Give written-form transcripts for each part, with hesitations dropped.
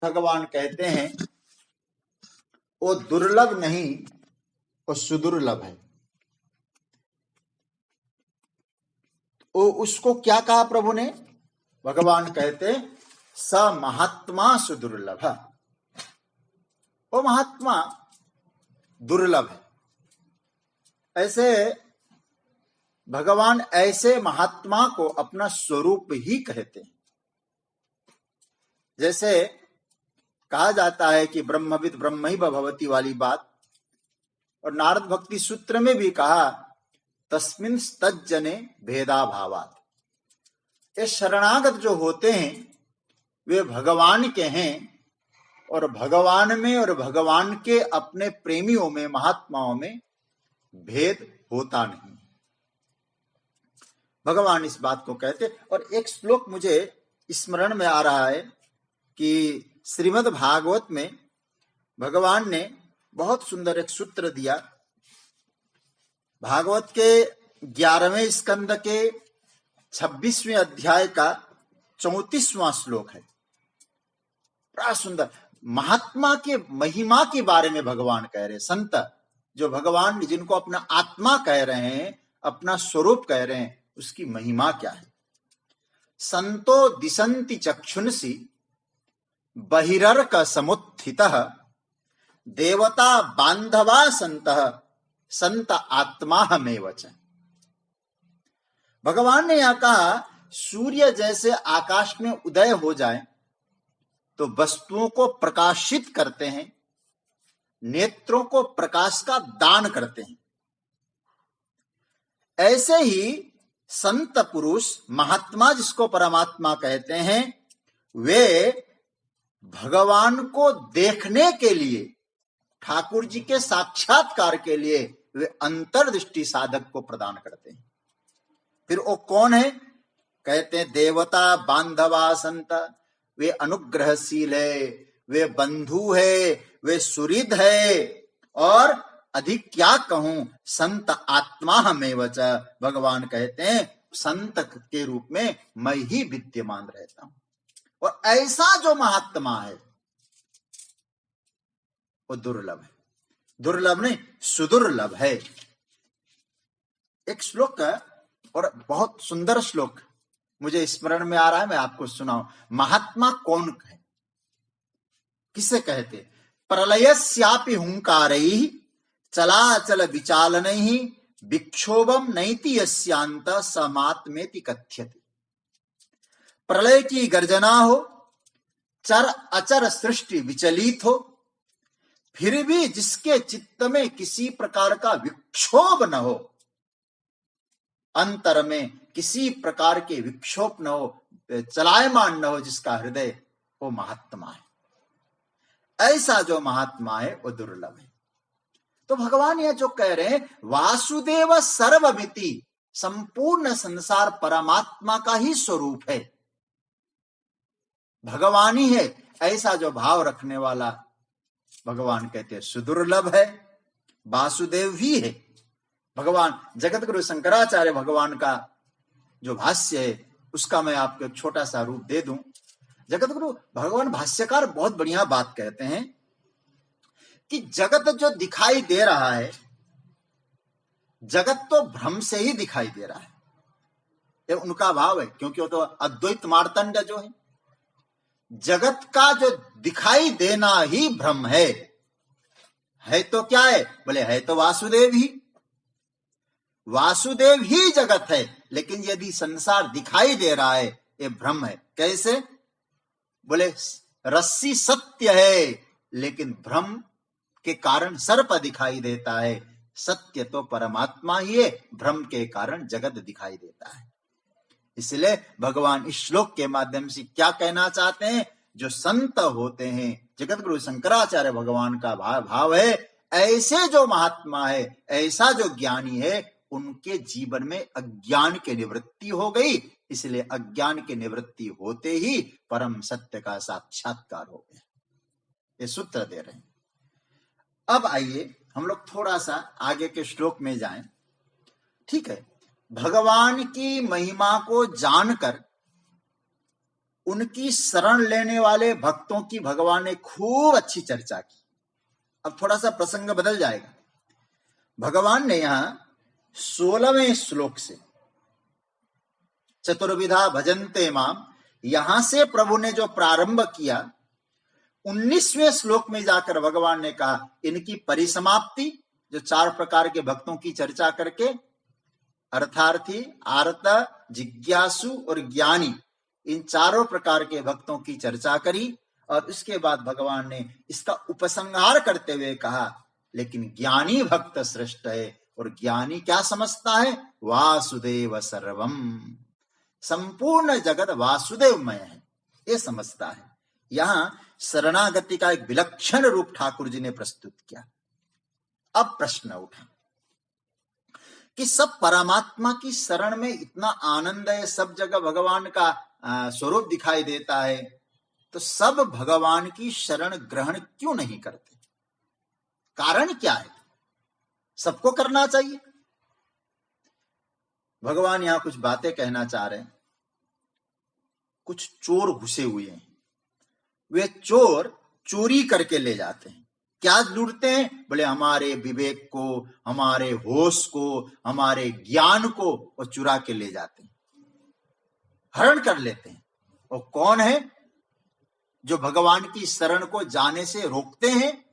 भगवान कहते हैं वो दुर्लभ नहीं, वो सुदुर्लभ है। वो उसको क्या कहा प्रभु ने? भगवान कहते स महात्मा सुदुर्लभ। वो महात्मा दुर्लभ है। ऐसे भगवान ऐसे महात्मा को अपना स्वरूप ही कहते हैं। जैसे कहा जाता है कि ब्रह्मविद ब्रह्मैव भवति वाली बात, और नारद भक्ति सूत्र में भी कहा तस्मिन् तज्जने भेदाभावात्। ये शरणागत जो होते हैं वे भगवान के हैं, और भगवान में और भगवान के अपने प्रेमियों में, महात्माओं में भेद होता नहीं। भगवान इस बात को कहते। और एक श्लोक मुझे स्मरण में आ रहा है कि श्रीमद् भागवत में भगवान ने बहुत सुंदर एक सूत्र दिया। भागवत के 11वें स्कंद के 26वें अध्याय का 34वां श्लोक है। बड़ा सुंदर महात्मा के महिमा के बारे में भगवान कह रहे हैं। संत जो भगवान जिनको अपना आत्मा कह रहे हैं, अपना स्वरूप कह रहे हैं, उसकी महिमा क्या है? संतो दिशन्ति चक्षुंसि बहिरर्क समुत्थितः देवता बांधवा संतः संत आत्माहमेव च। भगवान ने यहां कहा सूर्य जैसे आकाश में उदय हो जाए तो वस्तुओं को प्रकाशित करते हैं, नेत्रों को प्रकाश का दान करते हैं। ऐसे ही संत पुरुष महात्मा जिसको परमात्मा कहते हैं, वे भगवान को देखने के लिए, ठाकुर जी के साक्षात्कार के लिए वे अंतर्दृष्टि साधक को प्रदान करते हैं। फिर वो कौन है? कहते हैं देवता बांधवा संत। वे अनुग्रहशील है, वे बंधु है, वे सुहृद है, और अधिक क्या कहूं, संत आत्मा हमें च। भगवान कहते हैं संत के रूप में मैं ही विद्यमान रहता हूं। और ऐसा जो महात्मा है वो दुर्लभ है। दुर्लभ नहीं, सुदुर्लभ है। एक श्लोक है और बहुत सुंदर श्लोक मुझे स्मरण में आ रहा है, मैं आपको सुनाऊं। महात्मा कौन है, किसे कहते? प्रलयस्यापि हुंकारैः चलाचल विचालनैः विक्षोभम नैति यस्यान्त समात्मेति कथ्यते। प्रलय की गर्जना हो, चर अचर सृष्टि विचलित हो, फिर भी जिसके चित्त में किसी प्रकार का विक्षोभ न हो, अंतर में किसी प्रकार के विक्षोभ न हो, चलायमान न हो जिसका हृदय, वो महात्मा है। ऐसा जो महात्मा है वो दुर्लभ है। तो भगवान यह जो कह रहे हैं वासुदेव सर्वमिति, संपूर्ण संसार परमात्मा का ही स्वरूप है, भगवान ही है। ऐसा जो भाव रखने वाला भगवान कहते हैं सुदुर्लभ है। वासुदेव ही है भगवान। जगत गुरु शंकराचार्य भगवान का जो भाष्य है उसका मैं आपको एक छोटा सा रूप दे दूं। जगत गुरु भगवान भाष्यकार बहुत बढ़िया बात कहते हैं कि जगत जो दिखाई दे रहा है, जगत तो भ्रम से ही दिखाई दे रहा है, ये उनका भाव है। क्योंकि वो तो अद्वैत मार्तंड जो है, जगत का जो दिखाई देना ही भ्रम है तो क्या है? बोले है तो वासुदेव ही। वासुदेव ही जगत है, लेकिन यदि संसार दिखाई दे रहा है ये भ्रम है। कैसे? बोले रस्सी सत्य है, लेकिन भ्रम के कारण सर्प दिखाई देता है। सत्य तो परमात्मा ही है, भ्रम के कारण जगत दिखाई देता है। इसलिए भगवान इस श्लोक के माध्यम से क्या कहना चाहते हैं? जो संत होते हैं, जगत गुरु शंकराचार्य भगवान का भाव है, ऐसे जो महात्मा है, ऐसा जो ज्ञानी है, उनके जीवन में अज्ञान की निवृत्ति हो गई। इसलिए अज्ञान की निवृत्ति होते ही परम सत्य का साक्षात्कार हो गया। ये सूत्र दे रहे हैं। अब आइए हम लोग थोड़ा सा आगे के श्लोक में जाएं। ठीक है, भगवान की महिमा को जानकर उनकी शरण लेने वाले भक्तों की भगवान ने खूब अच्छी चर्चा की। अब थोड़ा सा प्रसंग बदल जाएगा। भगवान ने यहां 16वें श्लोक से चतुर्विधा भजन्ते माम, यहां से प्रभु ने जो प्रारंभ किया, 19वें श्लोक में जाकर भगवान ने कहा इनकी परिसमाप्ति, जो 4 प्रकार के भक्तों की चर्चा करके अर्थार्थी, आर्त, जिज्ञासु और ज्ञानी, इन चारों प्रकार के भक्तों की चर्चा करी। और उसके बाद भगवान ने इसका उपसंहार करते हुए कहा लेकिन ज्ञानी भक्त श्रेष्ठ है। और ज्ञानी क्या समझता है? वासुदेव सर्वम, संपूर्ण जगत वासुदेवमय है, ये समझता है। यहां शरणागति का एक विलक्षण रूप ठाकुर जी ने प्रस्तुत किया। अब प्रश्न उठा कि सब परमात्मा की शरण में इतना आनंद है, सब जगह भगवान का स्वरूप दिखाई देता है, तो सब भगवान की शरण ग्रहण क्यों नहीं करते? कारण क्या है? सबको करना चाहिए। भगवान यहां कुछ बातें कहना चाह रहे हैं। कुछ चोर घुसे हुए हैं, वे चोर चोरी करके ले जाते हैं। क्या लूटते हैं? बोले हमारे विवेक को, हमारे होश को, हमारे ज्ञान को वो चुरा के ले जाते हैं, हरण कर लेते हैं। और कौन है जो भगवान की शरण को जाने से रोकते हैं,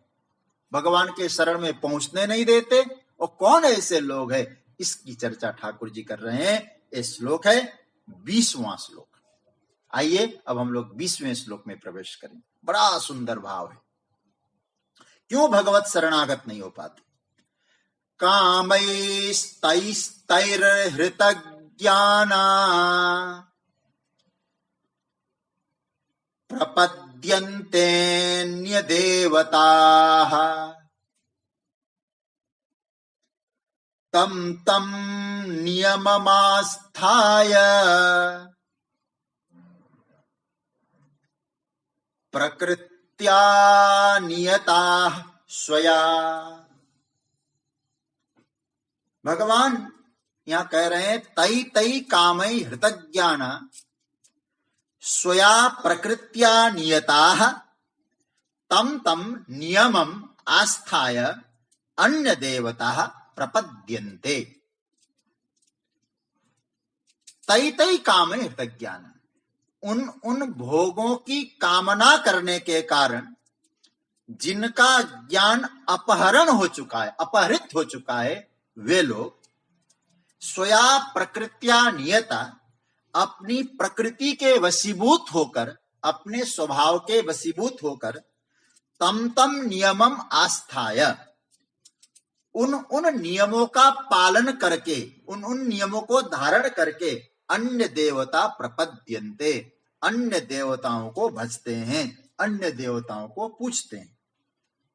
भगवान के शरण में पहुंचने नहीं देते? और कौन ऐसे लोग हैं? इसकी चर्चा ठाकुर जी कर रहे हैं। ये श्लोक है 20वां श्लोक। आइए अब हम लोग 20वें श्लोक में प्रवेश करें। बड़ा सुंदर भाव है। क्यों भगवत शरणागत नहीं हो पाते? कामैस्तैस्तैर्हृतज्ञाना प्रपद्यन्तेऽन्यदेवताः तं तं नियममास्थाय प्रकृत्या नियताः स्वया। भगवान यहां कह रहे हैं तै तै कामै हृतज्ञाना स्वया प्रकृत्या नियताः तम तम नियमम आस्थाय अन्य देवताः प्रपद्यन्ते। तै तै कामै हृतज्ञाना, उन भोगों की कामना करने के कारण जिनका ज्ञान अपहरण हो चुका है, अपहरित हो चुका है, वे लोग स्वया प्रकृत्या नियता, अपनी प्रकृति के वशीभूत होकर, अपने स्वभाव के वशीभूत होकर, तम तम नियमम आस्थाय, उन नियमों का पालन करके, उन नियमों को धारण करके अन्य देवता प्रपद्यन्ते, अन्य देवताओं को भजते हैं, अन्य देवताओं को पूछते हैं।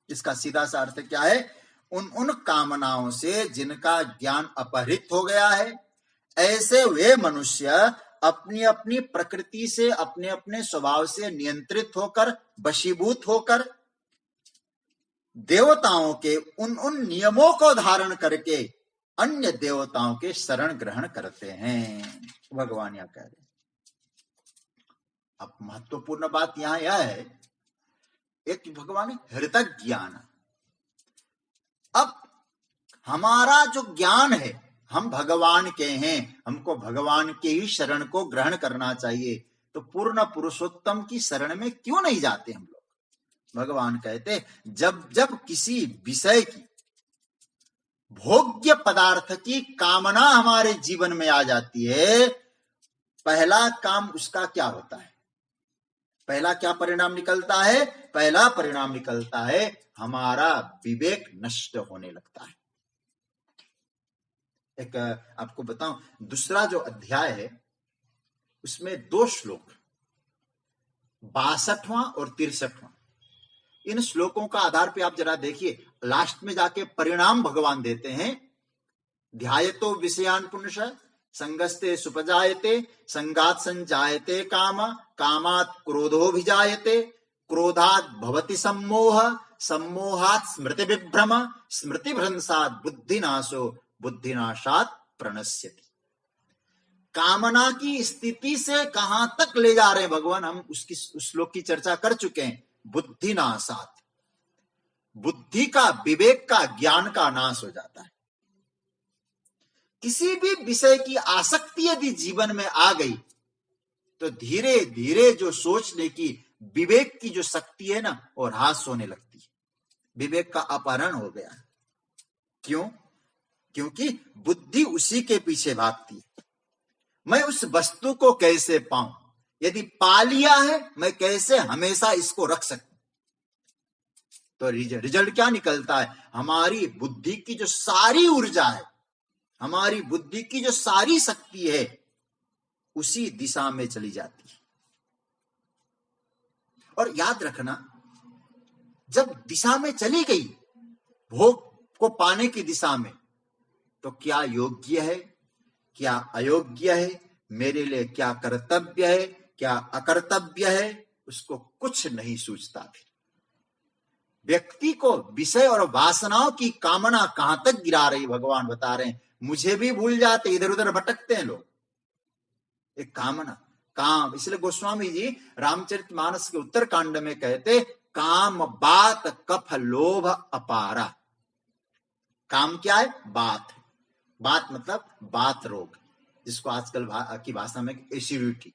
इसका सीधा सा अर्थ क्या है? उन कामनाओं से जिनका ज्ञान अपहरित हो गया है, ऐसे वे मनुष्य अपनी अपनी प्रकृति से, अपने अपने स्वभाव से नियंत्रित होकर, वशीभूत होकर, देवताओं के उन नियमों को धारण करके अन्य देवताओं के शरण ग्रहण करते हैं। भगवान यहां कह रहे हैं। अब महत्वपूर्ण बात यहां यह है, एक भगवान हृतक ज्ञान। अब हमारा जो ज्ञान है, हम भगवान के हैं, हमको भगवान के ही शरण को ग्रहण करना चाहिए, तो पूर्ण पुरुषोत्तम की शरण में क्यों नहीं जाते हम लोग? भगवान कहते जब जब किसी विषय की, भोग्य पदार्थ की कामना हमारे जीवन में आ जाती है, पहला काम उसका क्या होता है? पहला क्या परिणाम निकलता है? पहला परिणाम निकलता है हमारा विवेक नष्ट होने लगता है। एक आपको बताऊं, दूसरा जो अध्याय है उसमें 2 श्लोक, 62वां और 63वां, इन श्लोकों का आधार पे आप जरा देखिए, लास्ट में जाके परिणाम भगवान देते हैं। ध्यायतो विषयान पुरुष संगस्ते सुपजायते, संगात संजायते काम, कामात् क्रोधोभिजायते, क्रोधात् भवति सम्मोह, सम्मोहात् स्मृति विभ्रम, स्मृति भ्रंशात् बुद्धिनाशो, बुद्धिनाशात् प्रणश्यति। कामना की स्थिति से कहां तक ले जा रहे हैं भगवान, हम उस श्लोक की चर्चा कर चुके हैं। बुद्धि नाशात, बुद्धि का, विवेक का, ज्ञान का नाश हो जाता है। किसी भी विषय की आसक्ति यदि जीवन में आ गई तो धीरे धीरे जो सोचने की, विवेक की जो शक्ति है ना, वो ह्रास होने लगती है। विवेक का अपहरण हो गया। क्यों? क्योंकि बुद्धि उसी के पीछे भागती है। मैं उस वस्तु को कैसे पाऊं, यदि पा लिया है मैं कैसे हमेशा इसको रख सकूं। तो रिजल्ट क्या निकलता है? हमारी बुद्धि की जो सारी ऊर्जा है, हमारी बुद्धि की जो सारी शक्ति है, उसी दिशा में चली जाती है। और याद रखना, जब दिशा में चली गई भोग को पाने की दिशा में, तो क्या योग्य है, क्या अयोग्य है, मेरे लिए क्या कर्तव्य है, क्या अकर्तव्य है, उसको कुछ नहीं सूझता। फिर व्यक्ति को विषय और वासनाओं की कामना कहां तक गिरा रही, भगवान बता रहे हैं। मुझे भी भूल जाते, इधर उधर भटकते हैं लोग। एक कामना, काम, इसलिए गोस्वामी जी रामचरितमानस के उत्तरकांड में कहते, काम बात कफ लोभ अपारा। काम क्या है? बात। बात मतलब बात रोग, जिसको आजकल की भाषा में एसिडिटी।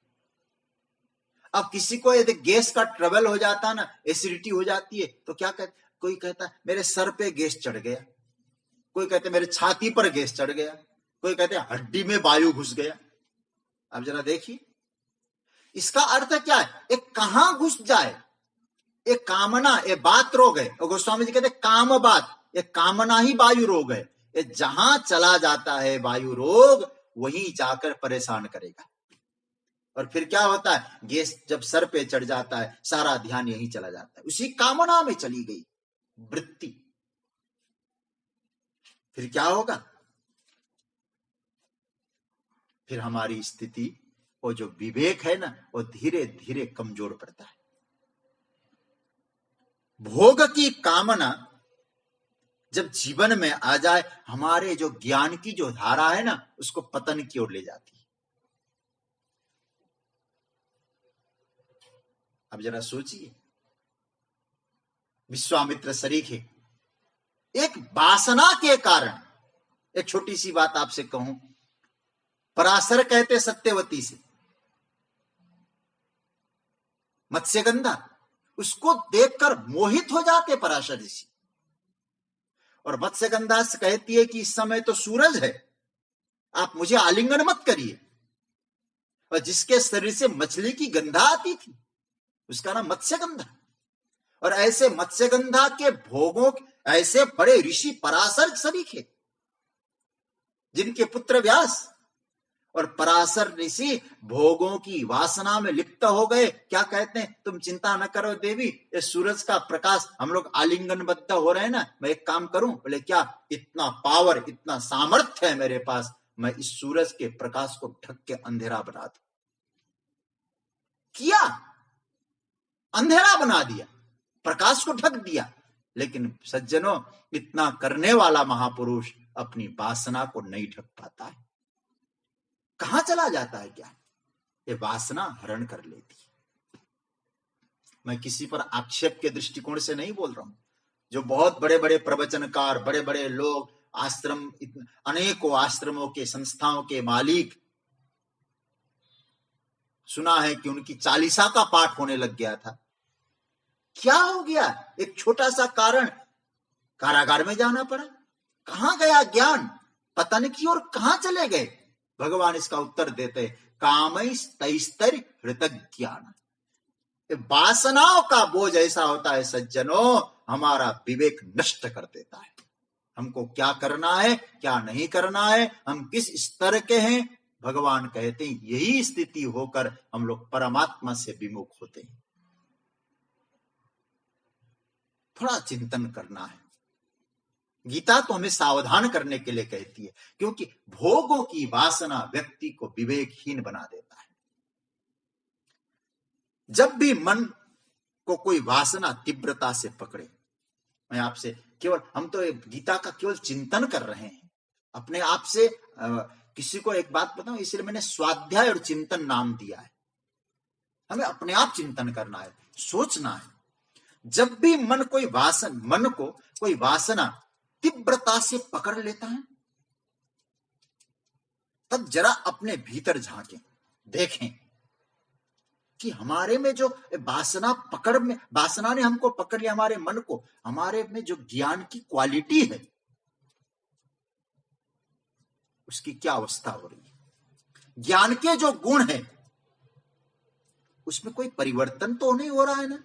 अब किसी को यदि गैस का ट्रबल हो जाता है ना, एसिडिटी हो जाती है, तो क्या कहते, कोई कहता है मेरे सर पे गैस चढ़ गया, कोई कहते मेरे छाती पर गैस चढ़ गया, कोई कहते हड्डी में वायु घुस गया। अब जरा देखिए, इसका अर्थ क्या है? एक कहां घुस जाए, एक कामना, एक बात रोग है। और गोस्वामी जी कहते काम बात, एक कामना ही वायु रोग है। ये जहां चला जाता है वायु रोग, वहीं जाकर परेशान करेगा। और फिर क्या होता है? गैस जब सर पे चढ़ जाता है, सारा ध्यान यहीं चला जाता है, उसी कामना में चली गई वृत्ति। फिर क्या होगा? फिर हमारी स्थिति, वो जो विवेक है ना, वो धीरे धीरे कमजोर पड़ता है। भोग की कामना जब जीवन में आ जाए, हमारे जो ज्ञान की जो धारा है ना, उसको पतन की ओर ले जाती है। अब जरा सोचिए, विश्वामित्र सरीखे एक वासना के कारण, एक छोटी सी बात आपसे कहूं, पराशर कहते सत्यवती से, मत्स्यगंधा, उसको देखकर मोहित हो जाते पराशर ऋषि। और मत्स्यगंधा से कहती है कि इस समय तो सूरज है, आप मुझे आलिंगन मत करिए। और जिसके शरीर से मछली की गंधा आती थी, उसका नाम मत्स्यगंधा। और ऐसे मत्स्यगंधा के भोगों, ऐसे बड़े ऋषि पराशर सरीखे, जिनके पुत्र व्यास। और पराशर ऋषि भोगों की वासना में लिप्त हो गए। क्या कहते हैं? तुम चिंता न करो देवी, ये सूरज का प्रकाश, हम लोग आलिंगनबद्ध हो रहे हैं ना, मैं एक काम करूं? बोले क्या? इतना पावर, इतना सामर्थ्य है मेरे पास, मैं इस सूरज के प्रकाश को ढक के अंधेरा बना दूं। किया, अंधेरा बना दिया, प्रकाश को ढक दिया। लेकिन सज्जनों, इतना करने वाला महापुरुष अपनी वासना को नहीं ढक पाता है। कहां चला जाता है? क्या ये वासना हरण कर लेती है। मैं किसी पर आक्षेप के दृष्टिकोण से नहीं बोल रहा हूं। जो बहुत बड़े बड़े प्रवचनकार, बड़े बड़े लोग, आश्रम, अनेकों आश्रमों के, संस्थाओं के मालिक, सुना है कि उनकी चालीसा का पाठ होने लग गया था। क्या हो गया? एक छोटा सा कारण, कारागार में जाना पड़ा। कहां गया ज्ञान? पतन की ओर कहां चले गए? भगवान इसका उत्तर देते, कामैस्तैस्तैर् हृतज्ञान। वासनाओं का बोझ ऐसा होता है सज्जनों, हमारा विवेक नष्ट कर देता है। हमको क्या करना है, क्या नहीं करना है, हम किस स्तर के हैं, भगवान कहते हैं यही स्थिति होकर हम लोग परमात्मा से विमुख होते हैं। थोड़ा चिंतन करना है। गीता तो हमें सावधान करने के लिए कहती है, क्योंकि भोगों की वासना व्यक्ति को विवेकहीन बना देता है। जब भी मन को कोई वासना तीव्रता से पकड़े, मैं आपसे केवल, हम तो गीता का केवल चिंतन कर रहे हैं, अपने आप से किसी को एक बात बताऊं, इसलिए मैंने स्वाध्याय और चिंतन नाम दिया है। हमें अपने आप चिंतन करना है, सोचना है। जब भी मन को कोई वासना तीव्रता से पकड़ लेता है, तब जरा अपने भीतर झांकें, देखें कि हमारे में जो वासना ने हमको पकड़ लिया, हमारे मन को, हमारे में जो ज्ञान की क्वालिटी है उसकी क्या अवस्था हो रही है। ज्ञान के जो गुण है उसमें कोई परिवर्तन तो नहीं हो रहा है ना।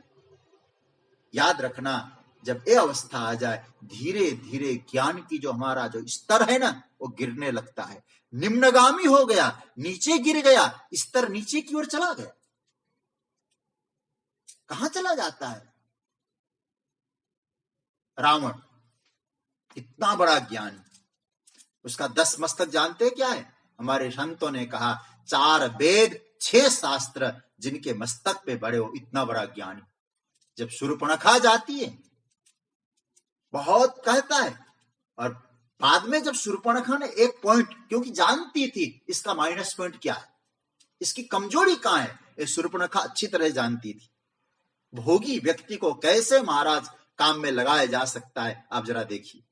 याद रखना, जब ये अवस्था आ जाए, धीरे धीरे ज्ञान की जो हमारा जो स्तर है ना, वो गिरने लगता है, निम्नगामी हो गया, नीचे गिर गया, स्तर नीचे की ओर चला गया। कहां चला जाता है? रावण इतना बड़ा ज्ञानी, उसका 10 मस्तक जानते हैं क्या है? हमारे संतों ने कहा 4 वेद 6 शास्त्र जिनके मस्तक पे बड़े हो, इतना बड़ा ज्ञानी। जब शूर्पणखा जाती है, बहुत कहता है, और बाद में जब शूर्पणखा ने एक पॉइंट, क्योंकि जानती थी इसका माइनस पॉइंट क्या है, इसकी कमजोरी कहां है, ये शूर्पणखा अच्छी तरह जानती थी। भोगी व्यक्ति को कैसे महाराज काम में लगाया जा सकता है, आप जरा देखिए।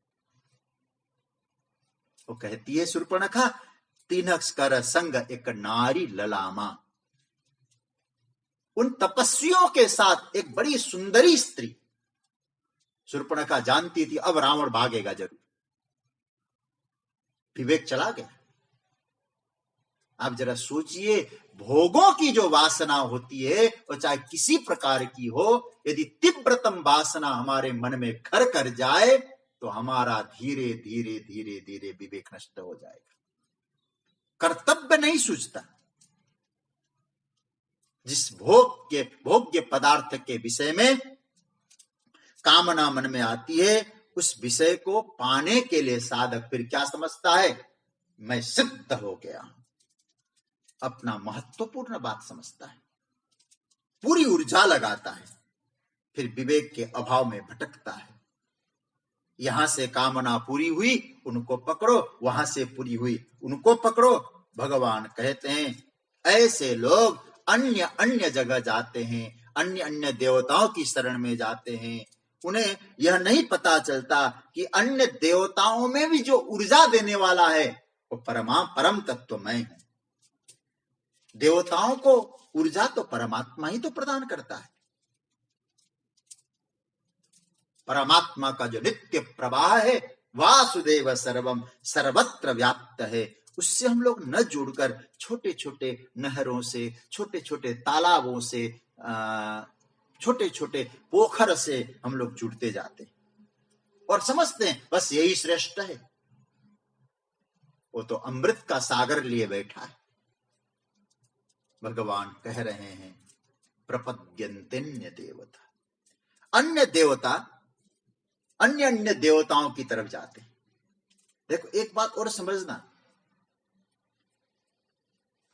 वो कहती है शूर्पणखा, 3 कर संग एक नारी ललामा। उन तपस्वियों के साथ एक बड़ी सुंदरी स्त्री। शूर्पणखा जानती थी अब रावण भागेगा जरूर, विवेक चला गया। आप जरा सोचिए, भोगों की जो वासना होती है, वो चाहे किसी प्रकार की हो, यदि तीव्रतम वासना हमारे मन में घर कर जाए तो हमारा धीरे धीरे धीरे धीरे विवेक नष्ट हो जाएगा, कर्तव्य नहीं सूझता। जिस भोग्य पदार्थ के विषय में कामना मन में आती है, उस विषय को पाने के लिए साधक फिर क्या समझता है? मैं सिद्ध हो गया हूं, अपना महत्वपूर्ण बात समझता है, पूरी ऊर्जा लगाता है, फिर विवेक के अभाव में भटकता है। यहां से कामना पूरी हुई, उनको पकड़ो, वहां से पूरी हुई, उनको पकड़ो। भगवान कहते हैं ऐसे लोग अन्य अन्य जगह जाते हैं, अन्य अन्य देवताओं की शरण में जाते हैं। उन्हें यह नहीं पता चलता कि अन्य देवताओं में भी जो ऊर्जा देने वाला है वो परम तत्व मैं हूं। देवताओं को ऊर्जा तो परमात्मा ही तो प्रदान करता है। परमात्मा का जो नित्य प्रवाह है, वासुदेव सर्वम सर्वत्र व्याप्त है, उससे हम लोग न जुड़कर छोटे छोटे नहरों से, छोटे छोटे तालाबों से, छोटे छोटे पोखर से हम लोग जुड़ते जाते और समझते हैं बस यही श्रेष्ठ है। वो तो अमृत का सागर लिए बैठा है। भगवान कह रहे हैं प्रपद्यन्तेन्य देवता, अन्य देवता अन्य अन्य देवताओं की तरफ जाते हैं। देखो एक बात और समझना,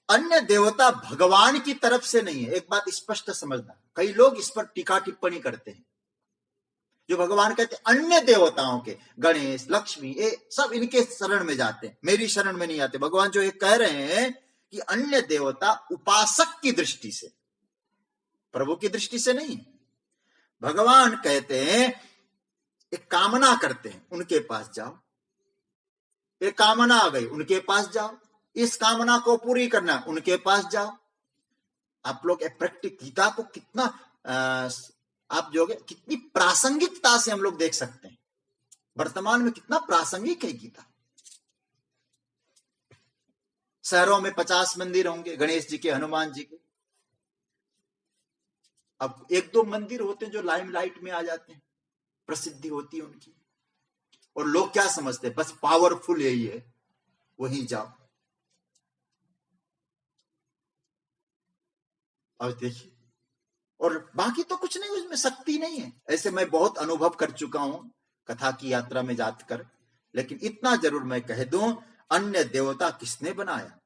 अन्य देवता भगवान की तरफ से नहीं है, एक बात स्पष्ट समझना। कई लोग इस पर टीका टिप्पणी करते हैं, जो भगवान कहते हैं अन्य देवताओं के, गणेश लक्ष्मी ये सब इनके शरण में जाते हैं, मेरी शरण में नहीं आते। भगवान जो एक कह रहे हैं कि अन्य देवता उपासक की दृष्टि से, प्रभु की दृष्टि से नहीं। भगवान कहते हैं एक कामना करते हैं, उनके पास जाओ, एक कामना आ गई उनके पास जाओ, इस कामना को पूरी करना उनके पास जाओ। आप लोग प्रैक्टिक गीता को कितना आप जो कितनी प्रासंगिकता से हम लोग देख सकते हैं, वर्तमान में कितना प्रासंगिक है गीता। शहरों में 50 मंदिर होंगे गणेश जी के, हनुमान जी के, अब 1-2 मंदिर होते हैं जो लाइमलाइट में आ जाते हैं, प्रसिद्धि होती है उनकी, और लोग क्या समझते हैं बस पावरफुल यही है, वहीं जाओ। और देखिए, और बाकी तो कुछ नहीं, उसमें शक्ति नहीं है। ऐसे मैं बहुत अनुभव कर चुका हूं कथा की यात्रा में जाकर, लेकिन इतना जरूर मैं कह दूं, अन्य देवता किसने बनाया?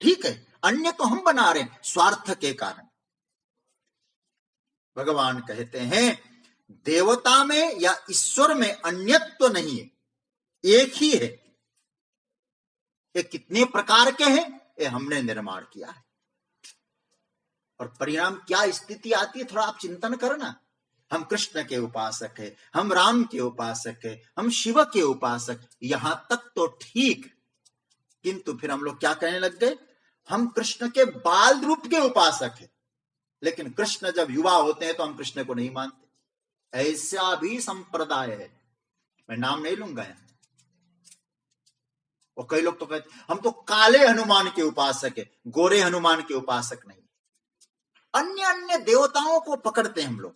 ठीक है, अन्य तो हम बना रहे हैं स्वार्थ के कारण। भगवान कहते हैं देवता में या ईश्वर में अन्यत्व नहीं है, एक ही है। ये कितने प्रकार के हैं, ये हमने निर्माण किया है। और परिणाम क्या स्थिति आती है, थोड़ा आप चिंतन करना। हम कृष्ण के उपासक है, हम राम के उपासक है, हम शिव के उपासक, यहां तक तो ठीक। किंतु फिर हम लोग क्या कहने लग गए, हम कृष्ण के बाल रूप के उपासक है, लेकिन कृष्ण जब युवा होते हैं तो हम कृष्ण को नहीं मानते। ऐसा भी संप्रदाय है, मैं नाम नहीं लूंगा यहां। और कई लोग तो कहते हम तो काले हनुमान के उपासक है, गोरे हनुमान के उपासक नहीं। अन्य अन्य देवताओं को पकड़ते हैं हम लोग।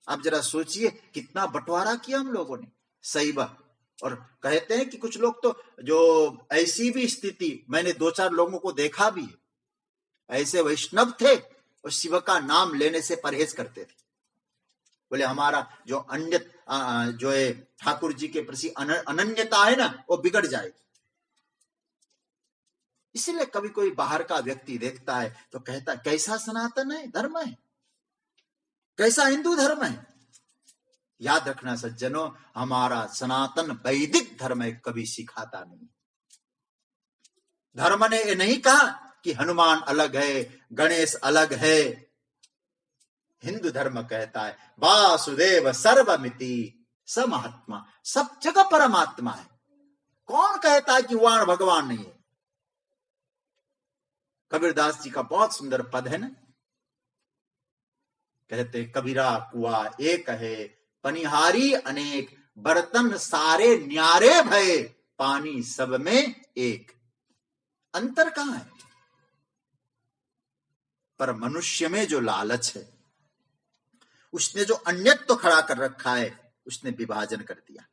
आप जरा सोचिए कितना बंटवारा किया हम लोगों ने, सही बात। और कहते हैं कि कुछ लोग तो, जो ऐसी भी स्थिति, मैंने 2-4 लोगों को देखा भी है, ऐसे वैष्णव थे और शिव का नाम लेने से परहेज करते थे। बोले हमारा जो अन्य जो है ठाकुर जी के प्रति अनन्यता है ना, वो बिगड़ जाएगी। इसलिए कभी कोई बाहर का व्यक्ति देखता है तो कहता है कैसा सनातन है धर्म है, कैसा हिंदू धर्म है। याद रखना सज्जनों, हमारा सनातन वैदिक धर्म है, कभी सिखाता नहीं। धर्म ने ये नहीं कहा कि हनुमान अलग है, गणेश अलग है। हिंदू धर्म कहता है वासुदेव सर्वमिति, स महात्मा, सब जगह परमात्मा है। कौन कहता है कि वाण भगवान नहीं है। कबीरदास जी का बहुत सुंदर पद है ना, कहते कबीरा कुआ एक है, पनिहारी अनेक, बर्तन सारे न्यारे भय, पानी सब में एक। अंतर कहां है? पर मनुष्य में जो लालच है, उसने जो अन्यत्व खड़ा कर रखा है, उसने विभाजन कर दिया।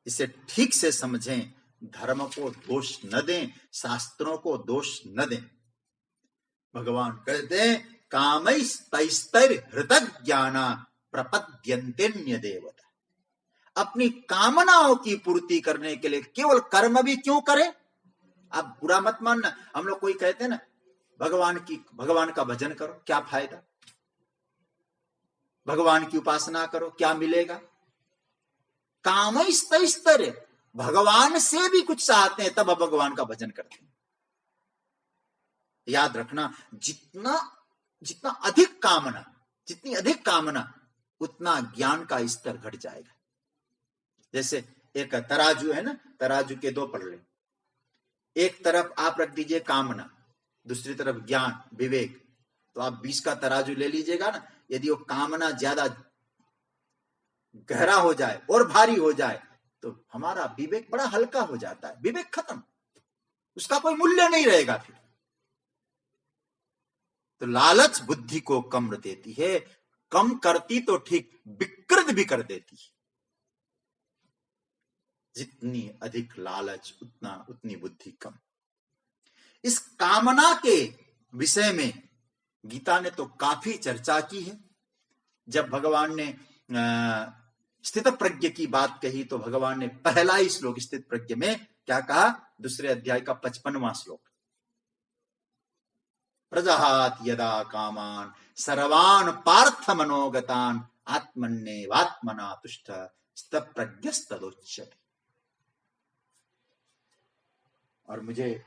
इसे ठीक से समझें, धर्म को दोष न दें, शास्त्रों को दोष न दें। भगवान कहते हैं कामैस्तैस्तैर हृतज्ञाना प्रपद्यन्तेन्य देवता। अपनी कामनाओं की पूर्ति करने के लिए केवल कर्म भी क्यों करें। आप बुरा मत मानना, हम लोग कोई कहते हैं ना भगवान का भजन करो, क्या फायदा, भगवान की उपासना करो, क्या मिलेगा। कामैस्तैस्तैर, भगवान से भी कुछ चाहते हैं तब भगवान का भजन करते हैं। याद रखना, जितना अधिक कामना, जितनी अधिक कामना, उतना ज्ञान का स्तर घट जाएगा। जैसे एक तराजू है ना, तराजू के 2 पल्ले, एक तरफ आप रख दीजिए कामना, दूसरी तरफ ज्ञान विवेक, तो आप 20 का तराजू ले लीजिएगा ना। यदि वो कामना ज्यादा गहरा हो जाए और भारी हो जाए तो हमारा विवेक बड़ा हल्का हो जाता है, विवेक खत्म, उसका कोई मूल्य नहीं रहेगा फिर। तो लालच बुद्धि को कम देती है, कम करती तो ठीक, विकृत भी कर देती है। जितनी अधिक लालच उतनी बुद्धि कम। इस कामना के विषय में गीता ने तो काफी चर्चा की है। जब भगवान ने स्थित प्रज्ञ की बात कही तो भगवान ने पहला ही श्लोक स्थित प्रज्ञ में क्या कहा, 2 अध्याय का 55वां श्लोक, प्रजहात यदा कामान सर्वान पार्थ मनोगतान आत्मन्येवात्मना तुष्ट स्थित प्रज्ञस्तदोच्यते। और मुझे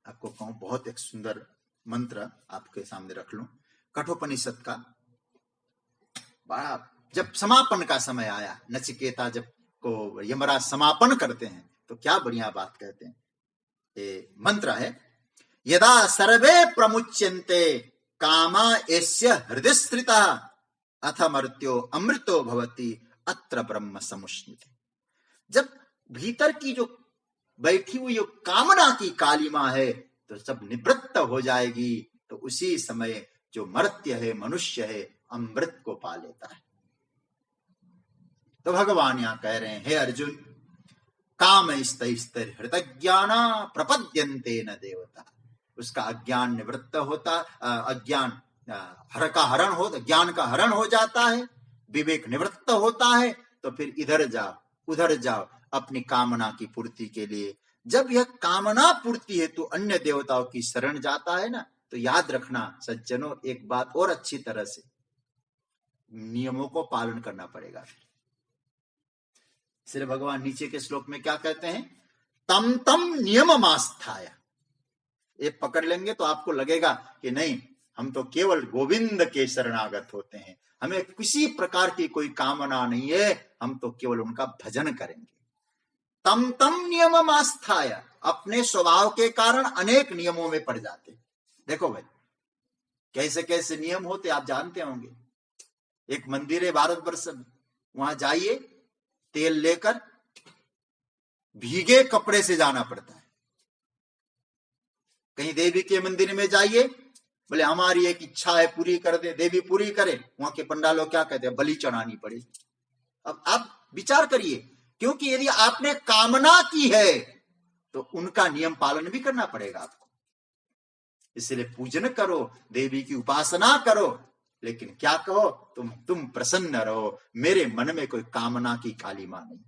आपको कहूं, बहुत एक सुंदर मंत्र आपके सामने रख लूं, कठोपनिषद का। बड़ा, जब समापन का समय आया, नचिकेता जब को यमराज समापन करते हैं तो क्या बढ़िया बात कहते हैं। ये मंत्र है, यदा सर्वे प्रमुच्यन्ते कामा एस्य हृदय स्थिता अथ मर्त्यो अमृतो भवति अत्र ब्रह्म समुष्णिते। जब भीतर की जो बैठी हुई जो कामना की कालिमा है तो सब निवृत्त हो जाएगी, तो उसी समय जो मर्त्य है, मनुष्य है, अमृत को पा लेता है। तो भगवान यहां कह रहे हैं, हे अर्जुन, कामैस्तैस्तैर हृतज्ञाना प्रपद्यन्ते न देवता। उसका अज्ञान निवृत्त होता, अज्ञान हर का हरण हो, ज्ञान का हरण हो जाता है, विवेक निवृत्त होता है, तो फिर इधर जाओ उधर जाओ अपनी कामना की पूर्ति के लिए। जब यह कामना पूर्ति हेतु अन्य देवताओं की शरण जाता है ना, तो याद रखना सज्जनों, एक बात और अच्छी तरह से नियमों को पालन करना पड़ेगा। इसलिए भगवान नीचे के श्लोक में क्या कहते हैं, तम तम नियम आस्थाया। ये पकड़ लेंगे तो आपको लगेगा कि नहीं, हम तो केवल गोविंद के शरणागत होते हैं, हमें किसी प्रकार की कोई कामना नहीं है, हम तो केवल उनका भजन करेंगे। तम तम नियम आस्थाया, अपने स्वभाव के कारण अनेक नियमों में पड़ जाते। देखो भाई, कैसे कैसे नियम होते आप जानते होंगे। एक मंदिर है भारतवर्ष में, वहां जाइए, तेल लेकर भीगे कपड़े से जाना पड़ता है। कहीं देवी के मंदिर में जाइए, बोले हमारी एक इच्छा है पूरी कर दे, देवी पूरी करे, वहां के पंडालों क्या कहते हैं, बलि चढ़ानी पड़ेगी। अब आप विचार करिए, क्योंकि यदि आपने कामना की है तो उनका नियम पालन भी करना पड़ेगा आपको। इसलिए पूजन करो, देवी की उपासना करो, लेकिन क्या कहो, तुम प्रसन्न रहो, मेरे मन में कोई कामना की कालिमा नहीं।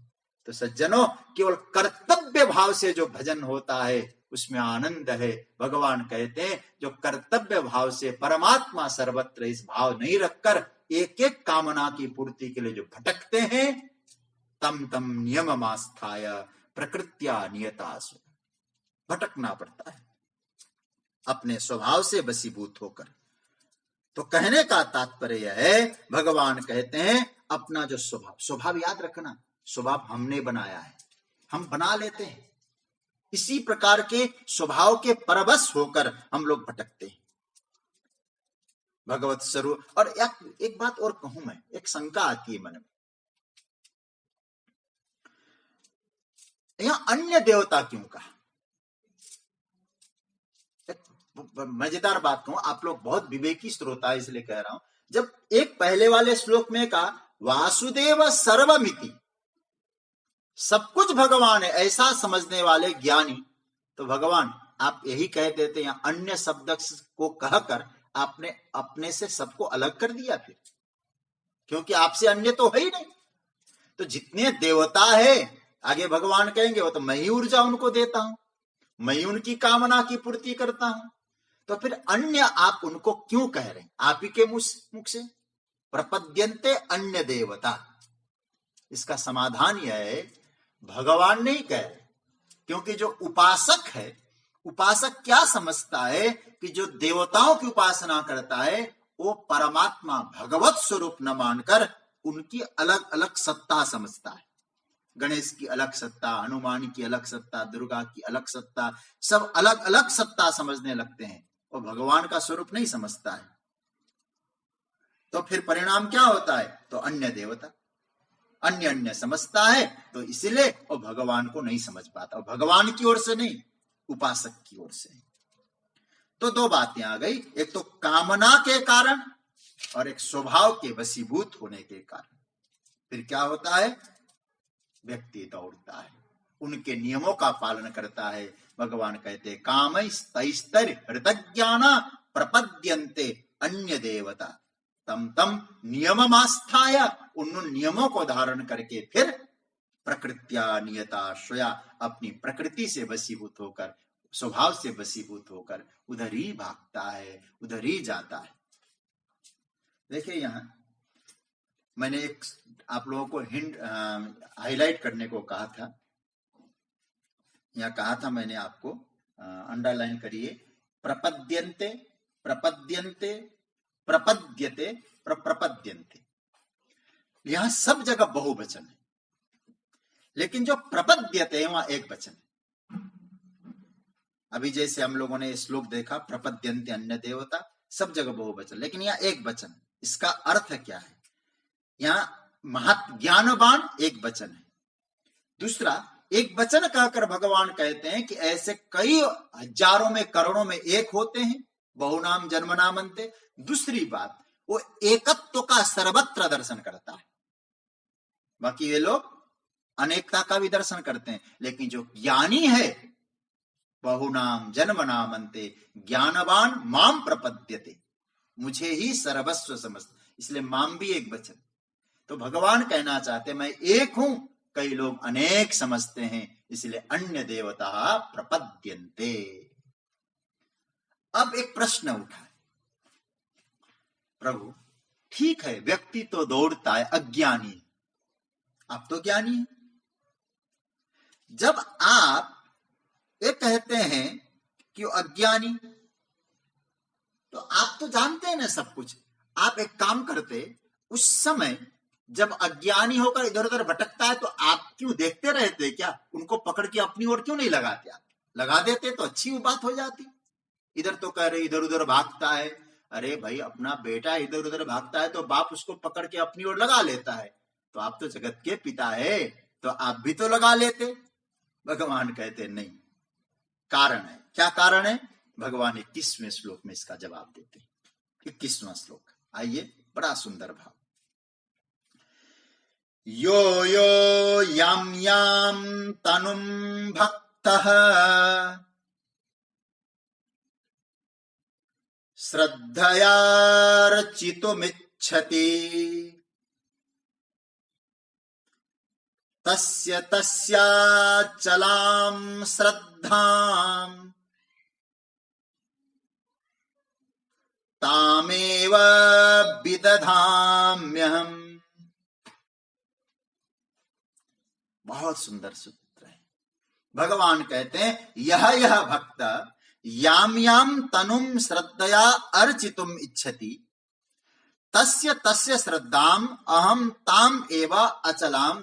तो सज्जनों, केवल कर्तव्य भाव से जो भजन होता है उसमें आनंद है। भगवान कहते हैं जो कर्तव्य भाव से परमात्मा सर्वत्र इस भाव नहीं रखकर एक एक कामना की पूर्ति के लिए जो भटकते हैं, तम तम नियम आस्थाय प्रकृत्या नियतासु, भटकना पड़ता है अपने स्वभाव से वशीभूत होकर। तो कहने का तात्पर्य है, भगवान कहते हैं अपना जो स्वभाव याद रखना, स्वभाव हमने बनाया है, हम बना लेते हैं, इसी प्रकार के स्वभाव के परवश होकर हम लोग भटकते हैं भगवत स्वरूप। और एक बात और कहूं मैं, एक शंका आती है मन में, यहां अन्य देवता क्यों कहा? मजेदार बात कहूं, आप लोग बहुत विवेकी श्रोता है इसलिए कह रहा हूं। जब एक पहले वाले श्लोक में कहा वासुदेव सर्वमिति, सब कुछ भगवान है ऐसा समझने वाले ज्ञानी, तो भगवान आप यही कह देते हैं अन्य शब्द को कहकर आपने अपने से सबको अलग कर दिया फिर, क्योंकि आपसे अन्य तो है ही नहीं। तो जितने देवता है, आगे भगवान कहेंगे वो तो मैं ही ऊर्जा उनको देता हूं, मैं ही उनकी कामना की पूर्ति करता हूं। तो फिर अन्य आप उनको क्यों कह रहे हैं? आप ही के मुख से प्रपद्यन्ते अन्य देवता। इसका समाधान यह है, भगवान नहीं कह रहे, क्योंकि जो उपासक है, उपासक क्या समझता है कि जो देवताओं की उपासना करता है वो परमात्मा भगवत स्वरूप न मानकर उनकी अलग अलग सत्ता समझता है। गणेश की अलग सत्ता, हनुमान की अलग सत्ता, दुर्गा की अलग सत्ता, सब अलग अलग सत्ता समझने लगते हैं और भगवान का स्वरूप नहीं समझता है। तो फिर परिणाम क्या होता है? तो अन्य देवता, अन्य अन्य समझता है, तो इसलिए वो भगवान को नहीं समझ पाता, और भगवान की ओर से नहीं, उपासक की ओर से। तो दो बातें आ गई, एक तो कामना के कारण और एक स्वभाव के वशीभूत होने के कारण। फिर क्या होता है? व्यक्ति दौड़ता है, उनके नियमों का पालन करता है। भगवान कहते कामैस्तैस्तैर हृतज्ञाना प्रपद्यन्ते अन्य देवता तम तम नियममास्थाय, उन नियमों को धारण करके फिर प्रकृत्या नियता स्वया, अपनी प्रकृति से वशीभूत होकर, स्वभाव से वशीभूत होकर उधर ही भागता है, उधर ही जाता है। देखिए यहां मैंने एक आप लोगों को हिंट हाईलाइट करने को कहा था, यहाँ कहा था मैंने आपको, अंडरलाइन करिए, प्रपद्यन्ते, प्रपद्यन्ते, प्रपद्यते, प्रपद्यन्ते। यहां सब जगह बहुवचन है, लेकिन जो प्रपद्यते वहां एक वचन है। अभी जैसे हम लोगों ने श्लोक देखा प्रपद्यन्ते अन्य देवता, सब जगह बहुवचन, लेकिन यहाँ एक वचन। इसका अर्थ क्या है? यहाँ महत ज्ञानवान एक वचन है। दूसरा, एक वचन कहकर भगवान कहते हैं कि ऐसे कई हजारों में करोड़ों में एक होते हैं, बहुनाम जन्मनामन्ते। दूसरी बात, वो एकत्व का सर्वत्र दर्शन करता है। बाकी ये लोग अनेकता का भी दर्शन करते हैं, लेकिन जो ज्ञानी है बहुनाम जन्मनामन्ते ज्ञानवान माम प्रपद्यते, मुझे ही सर्वस्व समझता, इसलिए माम भी एक वचन। तो भगवान कहना चाहते मैं एक हूं, कई लोग अनेक समझते हैं, इसलिए अन्य देवता प्रपद्यन्ते। अब एक प्रश्न उठा है, प्रभु ठीक है व्यक्ति तो दौड़ता है, अज्ञानी, आप तो ज्ञानी है, जब आप ये कहते हैं कि अज्ञानी, तो आप तो जानते हैं ना सब कुछ। आप एक काम करते, उस समय जब अज्ञानी होकर इधर उधर भटकता है तो आप क्यों देखते रहते? क्या उनको पकड़ के अपनी ओर क्यों नहीं लगाते? आप लगा देते तो अच्छी बात हो जाती। इधर तो कह रहे इधर उधर भागता है। अरे भाई, अपना बेटा इधर उधर भागता है तो बाप उसको पकड़ के अपनी ओर लगा लेता है। तो आप तो जगत के पिता है, तो आप भी तो लगा लेते। भगवान कहते नहीं, कारण है। क्या कारण है? भगवान 21वें श्लोक में इसका जवाब देते। 21वां श्लोक, आइए, बड़ा सुंदर भाव। यो यो याम याम तनुम भक्तः श्रद्धयार्चितुमिच्छति तस्य तस्याचलां श्रद्धां तामेव विदधाम्यहम्। बहुत सुंदर सूत्र है। भगवान कहते हैं, यह भक्त याम याम तनुम श्रद्धया अर्चितुम इच्छति तस्य तस्य श्रद्धाम अहम ताम एव अचलाम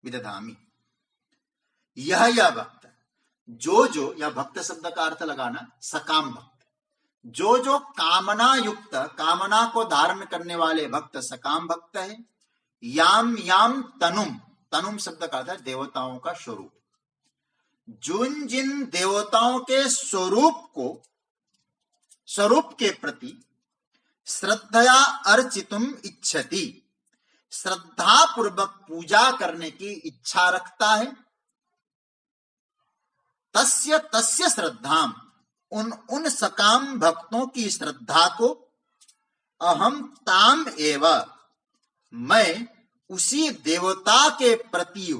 विदधामि। यह भक्त, जो यह भक्त शब्द का अर्थ लगाना सकाम भक्त, जो कामना युक्त, कामना को धारण करने वाले भक्त सकाम भक्त है। याम याम तनुम, तनुम शब्द का अर्थ है देवताओं का स्वरूप। जिन देवताओं के स्वरूप के प्रति श्रद्धया अर्चितुम इच्छति, श्रद्धा पूर्वक पूजा करने की इच्छा रखता है। तस्य तस्य श्रद्धाम, उन सकाम भक्तों की श्रद्धा को अहम ताम एव, मैं उसी देवता के प्रति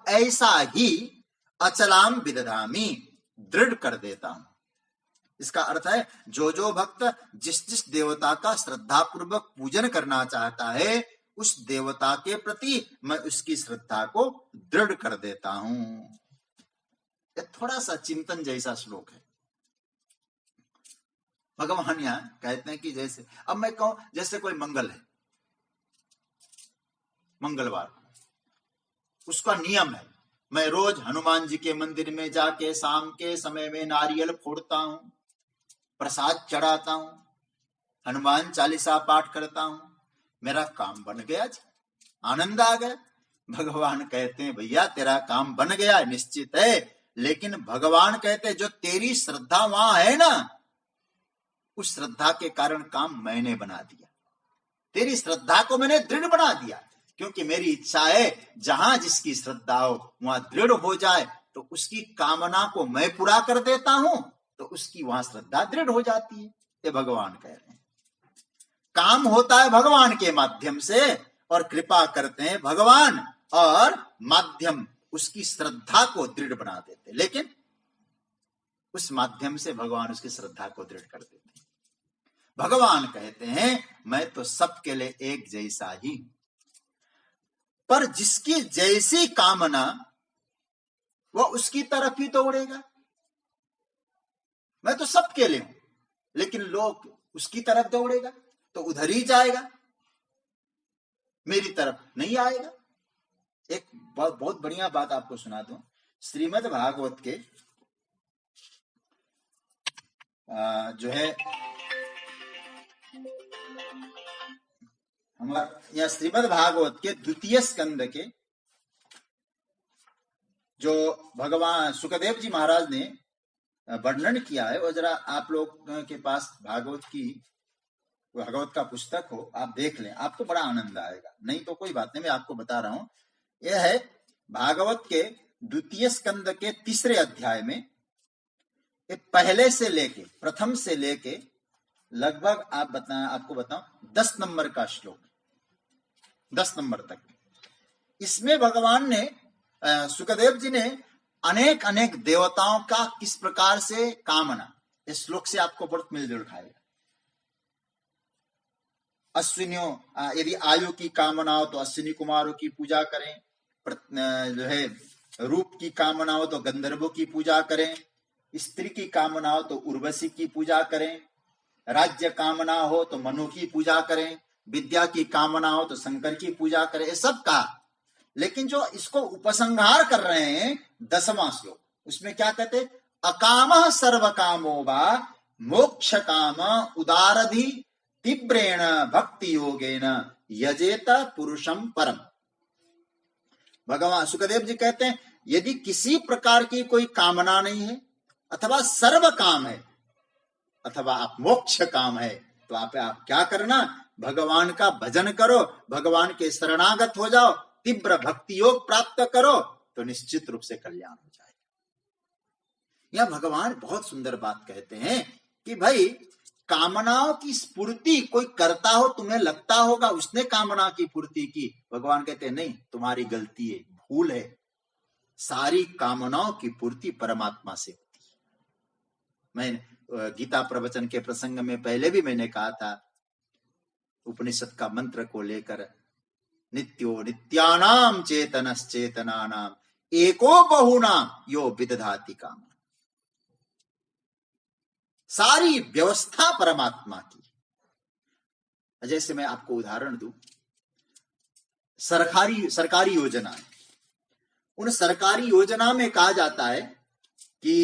ऐसा ही अचलाम विदधामि, दृढ़ कर देता हूं। इसका अर्थ है, जो भक्त जिस देवता का श्रद्धा पूर्वक पूजन करना चाहता है, उस देवता के प्रति मैं उसकी श्रद्धा को दृढ़ कर देता हूं। यह थोड़ा सा चिंतन जैसा श्लोक है। भगवान यहां कहते हैं कि जैसे, अब मैं कहूं जैसे कोई मंगल है, मंगलवार उसका नियम है, मैं रोज हनुमान जी के मंदिर में जाके शाम के समय में नारियल फोड़ता हूं, प्रसाद चढ़ाता हूं, हनुमान चालीसा पाठ करता हूं, मेरा काम बन गया जी, आनंद आ गया। भगवान कहते हैं, भैया तेरा काम बन गया निश्चित है, लेकिन भगवान कहते हैं जो तेरी श्रद्धा वहां है ना, उस श्रद्धा के कारण काम मैंने बना दिया। तेरी श्रद्धा को मैंने दृढ़ बना दिया, क्योंकि मेरी इच्छा है जहां जिसकी श्रद्धा हो वहां दृढ़ हो जाए, तो उसकी कामना को मैं पूरा कर देता हूं, तो उसकी वहां श्रद्धा दृढ़ हो जाती है। ये भगवान कह रहे हैं। काम होता है भगवान के माध्यम से, और कृपा करते हैं भगवान, और माध्यम उसकी श्रद्धा को दृढ़ बना देते, लेकिन उस माध्यम से भगवान उसकी श्रद्धा को दृढ़ कर देते हैं। भगवान कहते हैं, मैं तो सबके लिए एक जैसा ही, पर जिसकी जैसी कामना वह उसकी तरफ ही दौड़ेगा। मैं तो सबके लिए हूं, लेकिन लोग उसकी तरफ दौड़ेगा तो उधर ही जाएगा, मेरी तरफ नहीं आएगा। एक बहुत बढ़िया बात आपको सुना दूं। श्रीमद् भागवत के जो है हमारा यह श्रीमद् भागवत के द्वितीय स्कंद के जो भगवान सुखदेव जी महाराज ने वर्णन किया है, वो जरा आप लोग के पास भागवत का पुस्तक हो, आप देख लें, आपको बड़ा आनंद आएगा। नहीं तो कोई बात नहीं, मैं आपको बता रहा हूं। यह है भागवत के द्वितीय स्कंद के 3 अध्याय में पहले से लेके, प्रथम से लेके लगभग आपको बताऊं 10 नंबर का श्लोक, 10 नंबर तक। इसमें भगवान ने, सुखदेव जी ने अनेक देवताओं का किस प्रकार से कामना, इस श्लोक से आपको बहुत मिलजुल खाएगा। अश्विनियों, यदि आयु की कामना हो तो अश्विनी कुमारों की पूजा करें, जो है रूप की कामना हो तो गंधर्वों की पूजा करें, स्त्री की कामना हो तो उर्वशी की पूजा करें, राज्य कामना हो तो मनु की पूजा करें, विद्या की कामना हो तो शंकर की पूजा करें, ये सब कहा। लेकिन जो इसको उपसंहार कर रहे हैं 10वां श्लोक, उसमें क्या कहते? अकामः सर्व कामो वा मोक्ष काम उदारधि तीव्रेण भक्ति योगेन यजेत पुरुषम परम। भगवान सुखदेव जी कहते हैं यदि किसी प्रकार की कोई कामना नहीं है, अथवा सर्व काम है, अथवा आप मोक्ष काम है, तो आप क्या करना? भगवान का भजन करो, भगवान के शरणागत हो जाओ, तीव्र भक्ति योग प्राप्त करो, तो निश्चित रूप से कल्याण हो जाएगा। यह भगवान बहुत सुंदर बात कहते हैं कि भाई कामनाओं की स्फूर्ति कोई करता हो, तुम्हें लगता होगा उसने कामना की पूर्ति की। भगवान कहते हैं नहीं, तुम्हारी गलती है, भूल है। सारी कामनाओं की पूर्ति परमात्मा से होती है। मैं गीता प्रवचन के प्रसंग में पहले भी मैंने कहा था, उपनिषद का मंत्र को लेकर, नित्यो नित्यानाम चेतनश्चेतनानाम एको बहुनाम यो विदधाति काम। सारी व्यवस्था परमात्मा की। जैसे मैं आपको उदाहरण दूं, सरकारी योजना है, उन सरकारी योजना में कहा जाता है कि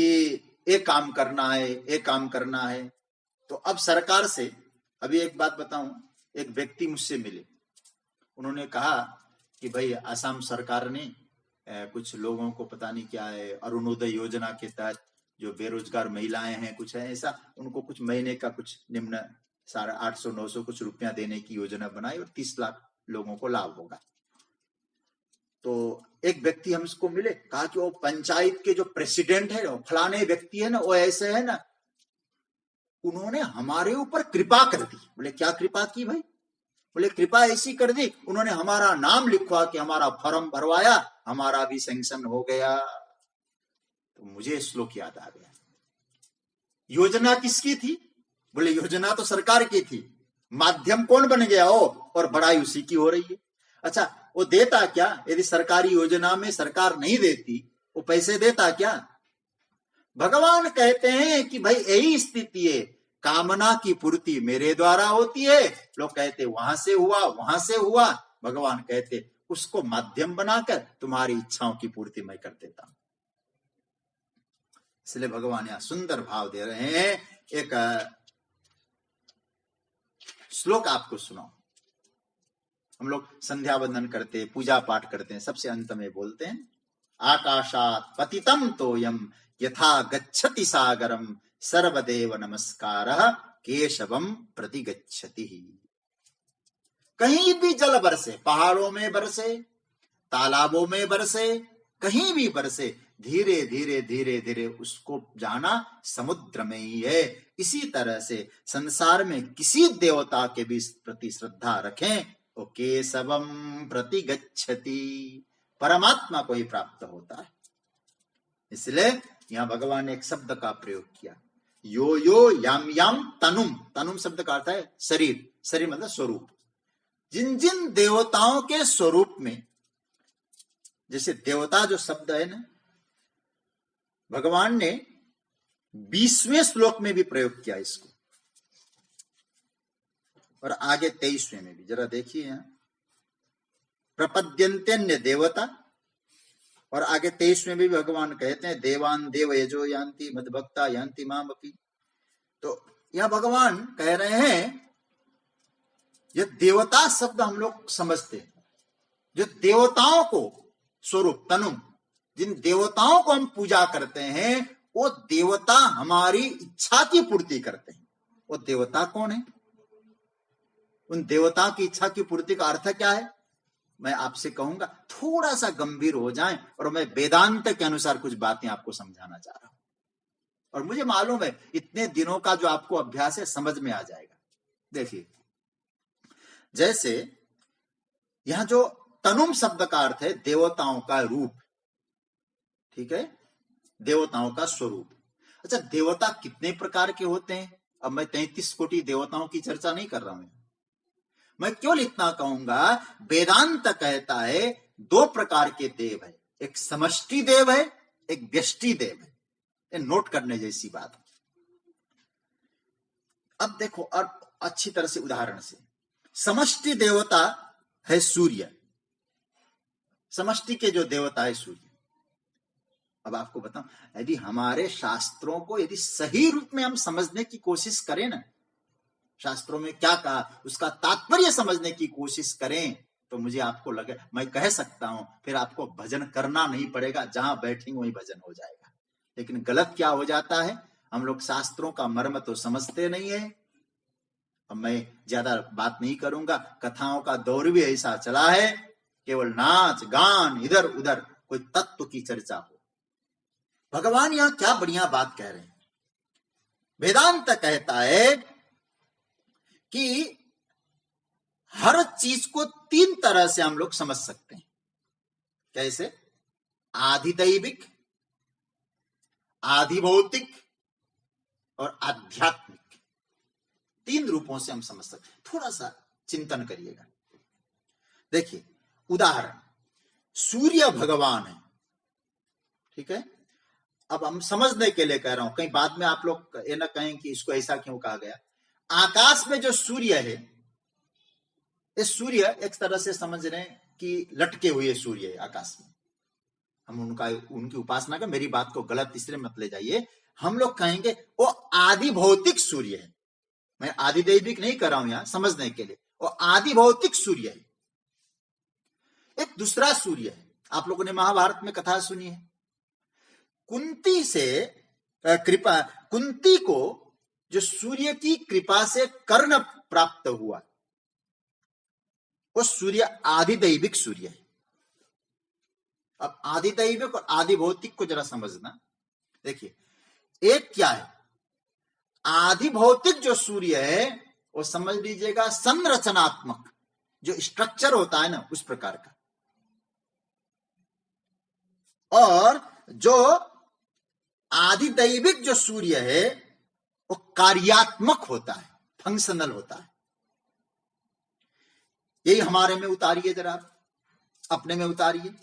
एक काम करना है, एक काम करना है। तो अब सरकार से, अभी एक बात बताऊं, एक व्यक्ति मुझसे मिले, उन्होंने कहा कि भाई असम सरकार ने कुछ लोगों को पता नहीं क्या है, अरुणोदय योजना के तहत जो बेरोजगार महिलाएं हैं, कुछ है ऐसा, उनको कुछ महीने का कुछ निम्न 850-900 कुछ रुपया देने की योजना बनाई और 30 लाख लोगों को लाभ होगा। तो एक व्यक्ति हमको मिले, कहा कि वो पंचायत के जो प्रेसिडेंट है, फलाने व्यक्ति है ना, वो ऐसे है ना, उन्होंने हमारे ऊपर कृपा कर दी। बोले क्या कृपा की भाई? बोले कृपा ऐसी कर दी, उन्होंने हमारा नाम लिखवा के हमारा फॉर्म भरवाया, हमारा भी सैंक्शन हो गया। तो मुझे श्लोक याद आ गया। योजना किसकी थी? बोले योजना तो सरकार की थी, माध्यम कौन बन गया हो, और बड़ाई उसी की हो रही है। अच्छा, वो देता क्या? यदि सरकारी योजना में सरकार नहीं देती, वो पैसे देता क्या? भगवान कहते हैं कि भाई यही स्थिति है, कामना की पूर्ति मेरे द्वारा होती है। लोग कहते वहां से हुआ, वहां से हुआ। भगवान कहते उसको माध्यम बनाकर तुम्हारी इच्छाओं की पूर्ति मैं कर देता हूं। इसलिए भगवान यहां सुंदर भाव दे रहे हैं। एक श्लोक आपको सुनाओ। हम लोग संध्या वंदन करते, पूजा पाठ करते हैं, सबसे अंत में बोलते हैं, आकाशात पतितम तोयम यथा गच्छति सागरम सर्वदेव नमस्कारः केशवम प्रति गच्छति। कहीं भी जल बरसे, पहाड़ों में बरसे, तालाबों में बरसे, कहीं भी बरसे, धीरे धीरे धीरे धीरे उसको जाना समुद्र में ही है। इसी तरह से संसार में किसी देवता के भी प्रति श्रद्धा रखें, वो केशवम प्रति गच्छति, परमात्मा को ही प्राप्त होता है। इसलिए यहां भगवान ने एक शब्द का प्रयोग किया, यो यो याम याम तनुम। तनुम शब्द का अर्थ है शरीर, शरीर मतलब स्वरूप। जिन जिन देवताओं के स्वरूप में, जैसे देवता जो शब्द है ना, भगवान ने 20वें श्लोक में भी प्रयोग किया इसको, और आगे 23वें में भी। जरा देखिए यहां, प्रपद्यन्त्यन्य देवता, और आगे 23वें में भी भगवान कहते हैं देवान देव यजो यान्ति मद्भक्ता यान्ति माम अपि। तो यह भगवान कह रहे हैं, ये देवता शब्द हम लोग समझते हैं, जो देवताओं को स्वरूप तनुम, जिन देवताओं को हम पूजा करते हैं, वो देवता हमारी इच्छा की पूर्ति करते हैं। वो देवता कौन है? उन देवता की इच्छा की पूर्ति का अर्थ क्या है? मैं आपसे कहूंगा थोड़ा सा गंभीर हो जाएं, और मैं वेदांत के अनुसार कुछ बातें आपको समझाना चाह रहा हूं, और मुझे मालूम है इतने दिनों का जो आपको अभ्यास है समझ में आ जाएगा। देखिए, जैसे यहां जो तनुम शब्द का अर्थ है देवताओं का रूप, ठीक है, देवताओं का स्वरूप। अच्छा, देवता कितने प्रकार के होते हैं? अब मैं 33 कोटि देवताओं की चर्चा नहीं कर रहा हूं, मैं केवल इतना कहूंगा, वेदांत कहता है दो प्रकार के देव है, एक समष्टि देव है, एक व्यष्टि देव है। ये नोट करने जैसी बात। अब देखो और अच्छी तरह से उदाहरण से, समष्टि देवता है सूर्य, समष्टि के जो देवता है सूर्य। अब आपको बताऊं, यदि हमारे शास्त्रों को यदि सही रूप में हम समझने की कोशिश करें ना, शास्त्रों में क्या कहा उसका तात्पर्य समझने की कोशिश करें, तो मुझे आपको लगे, मैं कह सकता हूं फिर आपको भजन करना नहीं पड़ेगा, जहां बैठेंगे वहीं भजन हो जाएगा। लेकिन गलत क्या हो जाता है, हम लोग शास्त्रों का मर्म तो समझते नहीं है। अब मैं ज्यादा बात नहीं करूंगा, कथाओं का दौर भी ऐसा चला है, केवल नाच गान इधर उधर, कोई तत्व की चर्चा हो। भगवान यहां क्या बढ़िया बात कह रहे हैं। वेदांत कहता है कि हर चीज को तीन तरह से हम लोग समझ सकते हैं। कैसे? आधिदैविक, आधिभौतिक और आध्यात्मिक, तीन रूपों से हम समझ सकते हैं। थोड़ा सा चिंतन करिएगा। देखिए उदाहरण, सूर्य भगवान है, ठीक है। अब हम समझने के लिए कह रहा हूं, कहीं बाद में आप लोग ये ना कहें कि इसको ऐसा क्यों कहा गया। आकाश में जो सूर्य है, इस सूर्य एक तरह से समझ रहे हैं कि लटके हुए सूर्य है आकाश में। हम उनकी उपासना का, मेरी बात को गलत इसलिए मत ले जाइए, हम लोग कहेंगे वो आदि भौतिक सूर्य है। मैं आदि दैविक नहीं कर रहा हूं यहां, समझने के लिए वो आदि भौतिक सूर्य है। एक दूसरा सूर्य है, आप लोगों ने महाभारत में कथा सुनी है, कुंती से कृपा, कुंती को जो सूर्य की कृपा से कर्ण प्राप्त हुआ, वो सूर्य आदिदैविक सूर्य है। अब आदिदैविक और आदि भौतिक को जरा समझना। देखिए एक क्या है, आदि भौतिक जो सूर्य है वो समझ लीजिएगा संरचनात्मक, जो स्ट्रक्चर होता है ना उस प्रकार का, और जो आदिदैविक जो सूर्य है वो कार्यात्मक होता है, फंक्शनल होता है। यही हमारे में उतारिए, जरा अपने में उतारिए।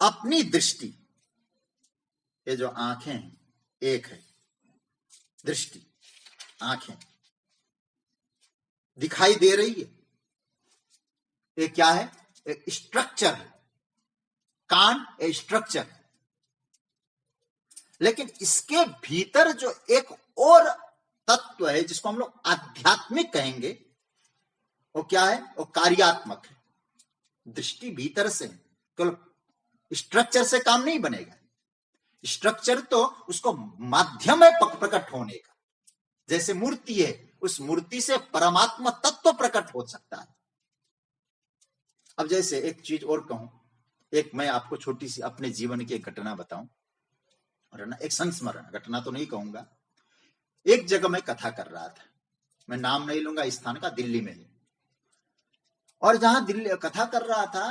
अपनी दृष्टि, ये जो आंखें हैं, एक है दृष्टि, आंखें दिखाई दे रही है, ये क्या है, एक स्ट्रक्चर है। कान एक स्ट्रक्चर है, लेकिन इसके भीतर जो एक और तत्व है जिसको हम लोग आध्यात्मिक कहेंगे, वो क्या है, वो कार्यात्मक है। दृष्टि भीतर से, केवल स्ट्रक्चर से काम नहीं बनेगा। स्ट्रक्चर तो उसको माध्यम है प्रकट होने का, जैसे मूर्ति है, उस मूर्ति से परमात्मा तत्व प्रकट हो सकता है। अब जैसे एक चीज और कहूं, एक मैं आपको छोटी सी अपने जीवन की एक घटना बताऊं, और ना एक संस्मरण घटना तो नहीं कहूंगा। एक जगह मैं कथा कर रहा था, मैं नाम नहीं लूंगा स्थान का, दिल्ली में ही। और जहां दिल्ली कथा कर रहा था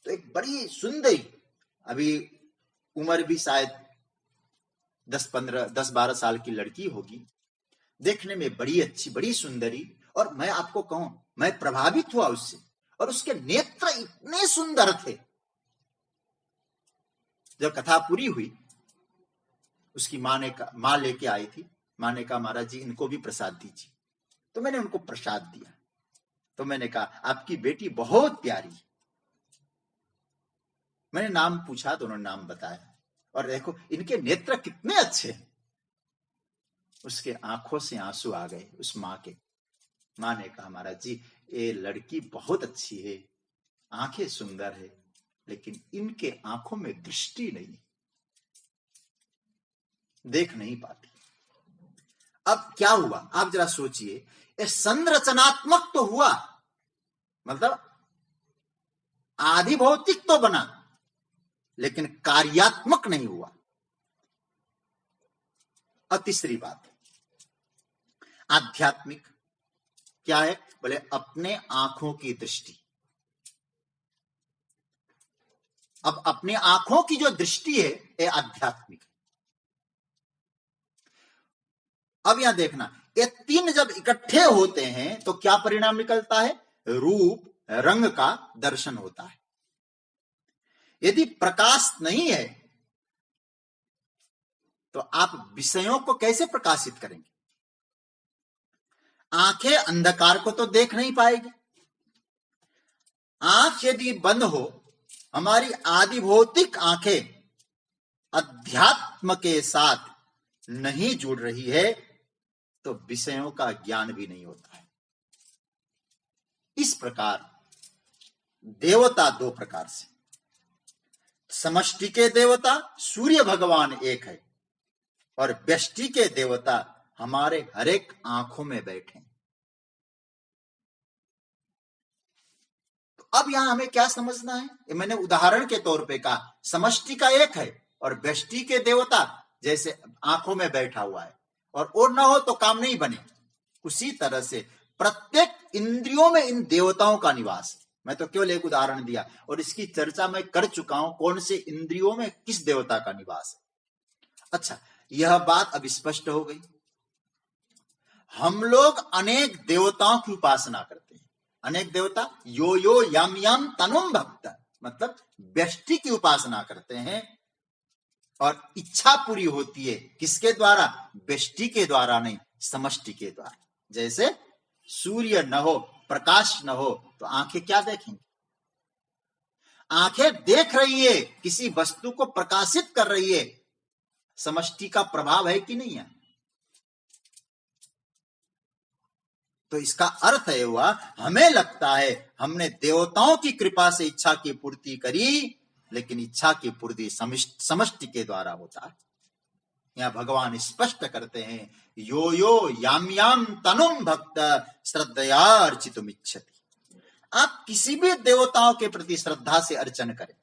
तो एक बड़ी सुंदरी, अभी उम्र भी शायद 10-12 साल की लड़की होगी, देखने में बड़ी अच्छी, बड़ी सुंदरी। और मैं आपको कहूं, मैं प्रभावित हुआ उससे, और उसके नेत्र इतने सुंदर थे। जब कथा पूरी हुई, उसकी मां लेके आई थी, मां ने कहा महाराज जी इनको भी प्रसाद दीजिए। तो मैंने उनको प्रसाद दिया। तो मैंने कहा आपकी बेटी बहुत प्यारी। मैंने नाम पूछा तो उन्होंने नाम बताया, और देखो इनके नेत्र कितने अच्छे हैं। उसके आंखों से आंसू आ गए उस मां के। मां ने कहा महाराज जी ये लड़की बहुत अच्छी है, आंखें सुंदर है, लेकिन इनके आंखों में दृष्टि नहीं, देख नहीं पाती। अब क्या हुआ आप जरा सोचिए, ये संरचनात्मक तो हुआ, मतलब आदि भौतिक तो बना, लेकिन कार्यात्मक नहीं हुआ। और तीसरी बात आध्यात्मिक क्या है, बोले अपने आंखों की दृष्टि। अब अपने आंखों की जो दृष्टि है ये आध्यात्मिक है। अब यहां देखना, ये तीन जब इकट्ठे होते हैं तो क्या परिणाम निकलता है, रूप रंग का दर्शन होता है। यदि प्रकाश नहीं है तो आप विषयों को कैसे प्रकाशित करेंगे? आंखें अंधकार को तो देख नहीं पाएगी। आंख यदि बंद हो, हमारी आदि भौतिक आंखें अध्यात्म के साथ नहीं जुड़ रही है तो विषयों का ज्ञान भी नहीं होता है। इस प्रकार देवता दो प्रकार से, समष्टि के देवता सूर्य भगवान एक है और व्यष्टि के देवता हमारे हरेक आंखों में बैठे। तो अब यहां हमें क्या समझना है? ये मैंने उदाहरण के तौर पे कहा, समष्टि का एक है और व्यष्टि के देवता जैसे आंखों में बैठा हुआ है, और ना हो तो काम नहीं बने। उसी तरह से प्रत्येक इंद्रियों में इन देवताओं का निवास है। मैं तो केवल एक उदाहरण दिया और इसकी चर्चा मैं कर चुका हूं, कौन से इंद्रियों में किस देवता का निवास है। अच्छा, यह बात अब स्पष्ट हो गई। हम लोग अनेक देवताओं की उपासना करते हैं। अनेक देवता, यो यो यम यम तनुम भक्त, मतलब व्यष्टि की उपासना करते हैं और इच्छा पूरी होती है किसके द्वारा? व्यष्टि के द्वारा नहीं, समष्टि के द्वारा। जैसे सूर्य न हो, प्रकाश न हो तो आंखें क्या देखेंगी? आंखें देख रही है, किसी वस्तु को प्रकाशित कर रही है, समष्टि का प्रभाव है कि नहीं है? तो इसका अर्थ है हुआ, हमें लगता है हमने देवताओं की कृपा से इच्छा की पूर्ति करी, लेकिन इच्छा की पूर्ति समष्टि के द्वारा होता है। यहां भगवान स्पष्ट करते हैं, यो यो याम याम तनुम भक्त श्रद्धया अर्चितुम इच्छति। आप किसी भी देवताओं के प्रति श्रद्धा से अर्चन करें,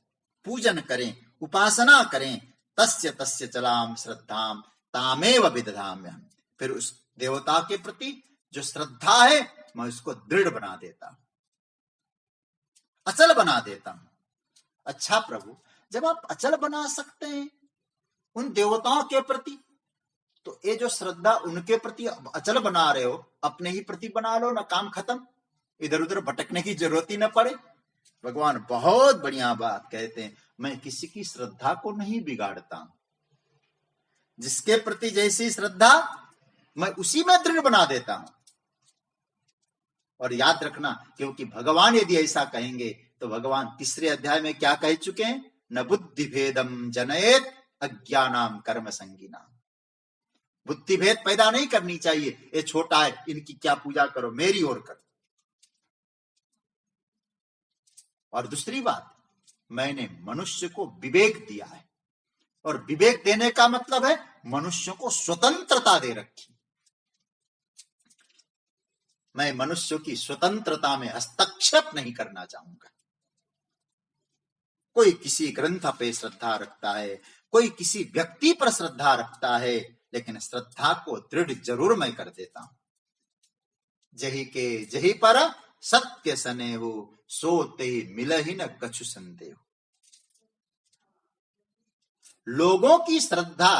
पूजन करें, उपासना करें, तस्य तस्य चलाम श्रद्धाम तामेव विदधाम्यहम्। फिर उस देवता के प्रति जो श्रद्धा है मैं उसको दृढ़ बना देता हूं, अचल बना देता हूं। अच्छा प्रभु, जब आप अचल बना सकते हैं उन देवताओं के प्रति, तो ये जो श्रद्धा उनके प्रति अचल बना रहे हो, अपने ही प्रति बना लो ना, काम खत्म, इधर उधर भटकने की जरूरत ही न पड़े। भगवान बहुत बढ़िया बात कहते हैं, मैं किसी की श्रद्धा को नहीं बिगाड़ता हूं, जिसके प्रति जैसी श्रद्धा मैं उसी में दृढ़ बना देता हूं। और याद रखना, क्योंकि भगवान यदि ऐसा कहेंगे तो भगवान तीसरे अध्याय में क्या कह चुके हैं? न बुद्धि भेदम जनयेत अज्ञानाम कर्म संगीना। बुद्धि भेद पैदा नहीं करनी चाहिए, ये छोटा है, इनकी क्या पूजा करो, मेरी ओर करो। और दूसरी बात, मैंने मनुष्य को विवेक दिया है, और विवेक देने का मतलब है मनुष्य को स्वतंत्रता दे रखी। मैं मनुष्य की स्वतंत्रता में हस्तक्षेप नहीं करना चाहूंगा। कोई किसी ग्रंथ पे श्रद्धा रखता है, कोई किसी व्यक्ति पर श्रद्धा रखता है, लेकिन श्रद्धा को दृढ़ जरूर मैं कर देता हूं। जही के जही पर सत्य सने हो, सोते मिल ही न कछु संदेह। लोगों की श्रद्धा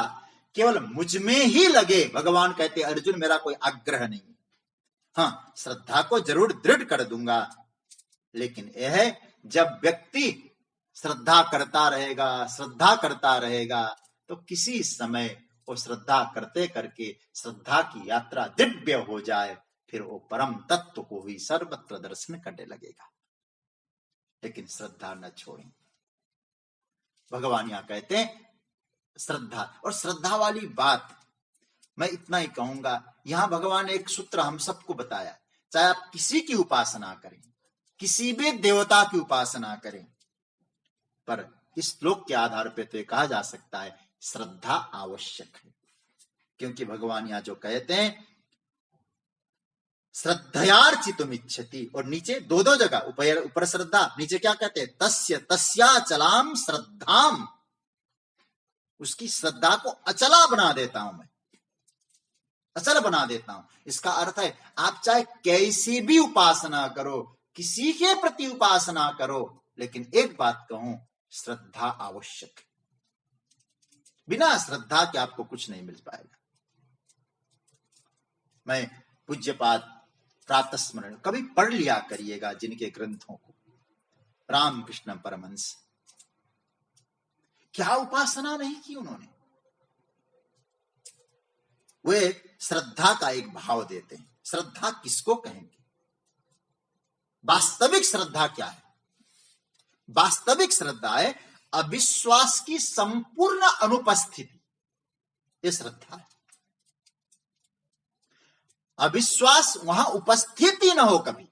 केवल मुझ में ही लगे, भगवान कहते अर्जुन मेरा कोई आग्रह नहीं। हाँ, श्रद्धा को जरूर दृढ़ कर दूंगा, लेकिन यह है जब व्यक्ति श्रद्धा करता रहेगा तो किसी समय वो श्रद्धा करते करके श्रद्धा की यात्रा दिव्य हो जाए, फिर वो परम तत्व को ही सर्वत्र दर्शन करने लगेगा। लेकिन श्रद्धा न छोड़ें। भगवान यहां कहते हैं श्रद्धा, और श्रद्धा वाली बात मैं इतना ही कहूंगा, यहां भगवान ने एक सूत्र हम सबको बताया, चाहे आप किसी की उपासना करें, किसी भी देवता की उपासना करें, पर इस श्लोक के आधार पर तो कहा जा सकता है श्रद्धा आवश्यक है। क्योंकि भगवान यहां जो कहते हैं श्रद्धयार्चितुम इच्छति, और नीचे दो जगह, ऊपर श्रद्धा, नीचे क्या कहते हैं? तस्य तस्याचलाम श्रद्धाम। उसकी श्रद्धा को अचला बना देता हूं मैं, अचल बना देता हूं। इसका अर्थ है आप चाहे कैसी भी उपासना करो, किसी के प्रति उपासना करो, लेकिन एक बात कहूं, श्रद्धा आवश्यक है। बिना श्रद्धा के आपको कुछ नहीं मिल पाएगा। मैं पूज्यपाद प्रातः स्मरण कभी पढ़ लिया करिएगा जिनके ग्रंथों को, रामकृष्ण परमहंस। क्या उपासना नहीं की उन्होंने। वे श्रद्धा का एक भाव देते हैं। श्रद्धा किसको कहेंगे? वास्तविक श्रद्धा क्या है? वास्तविक श्रद्धा है अविश्वास की संपूर्ण अनुपस्थिति, ये श्रद्धा है। अविश्वास वहां उपस्थित ही ना हो कभी।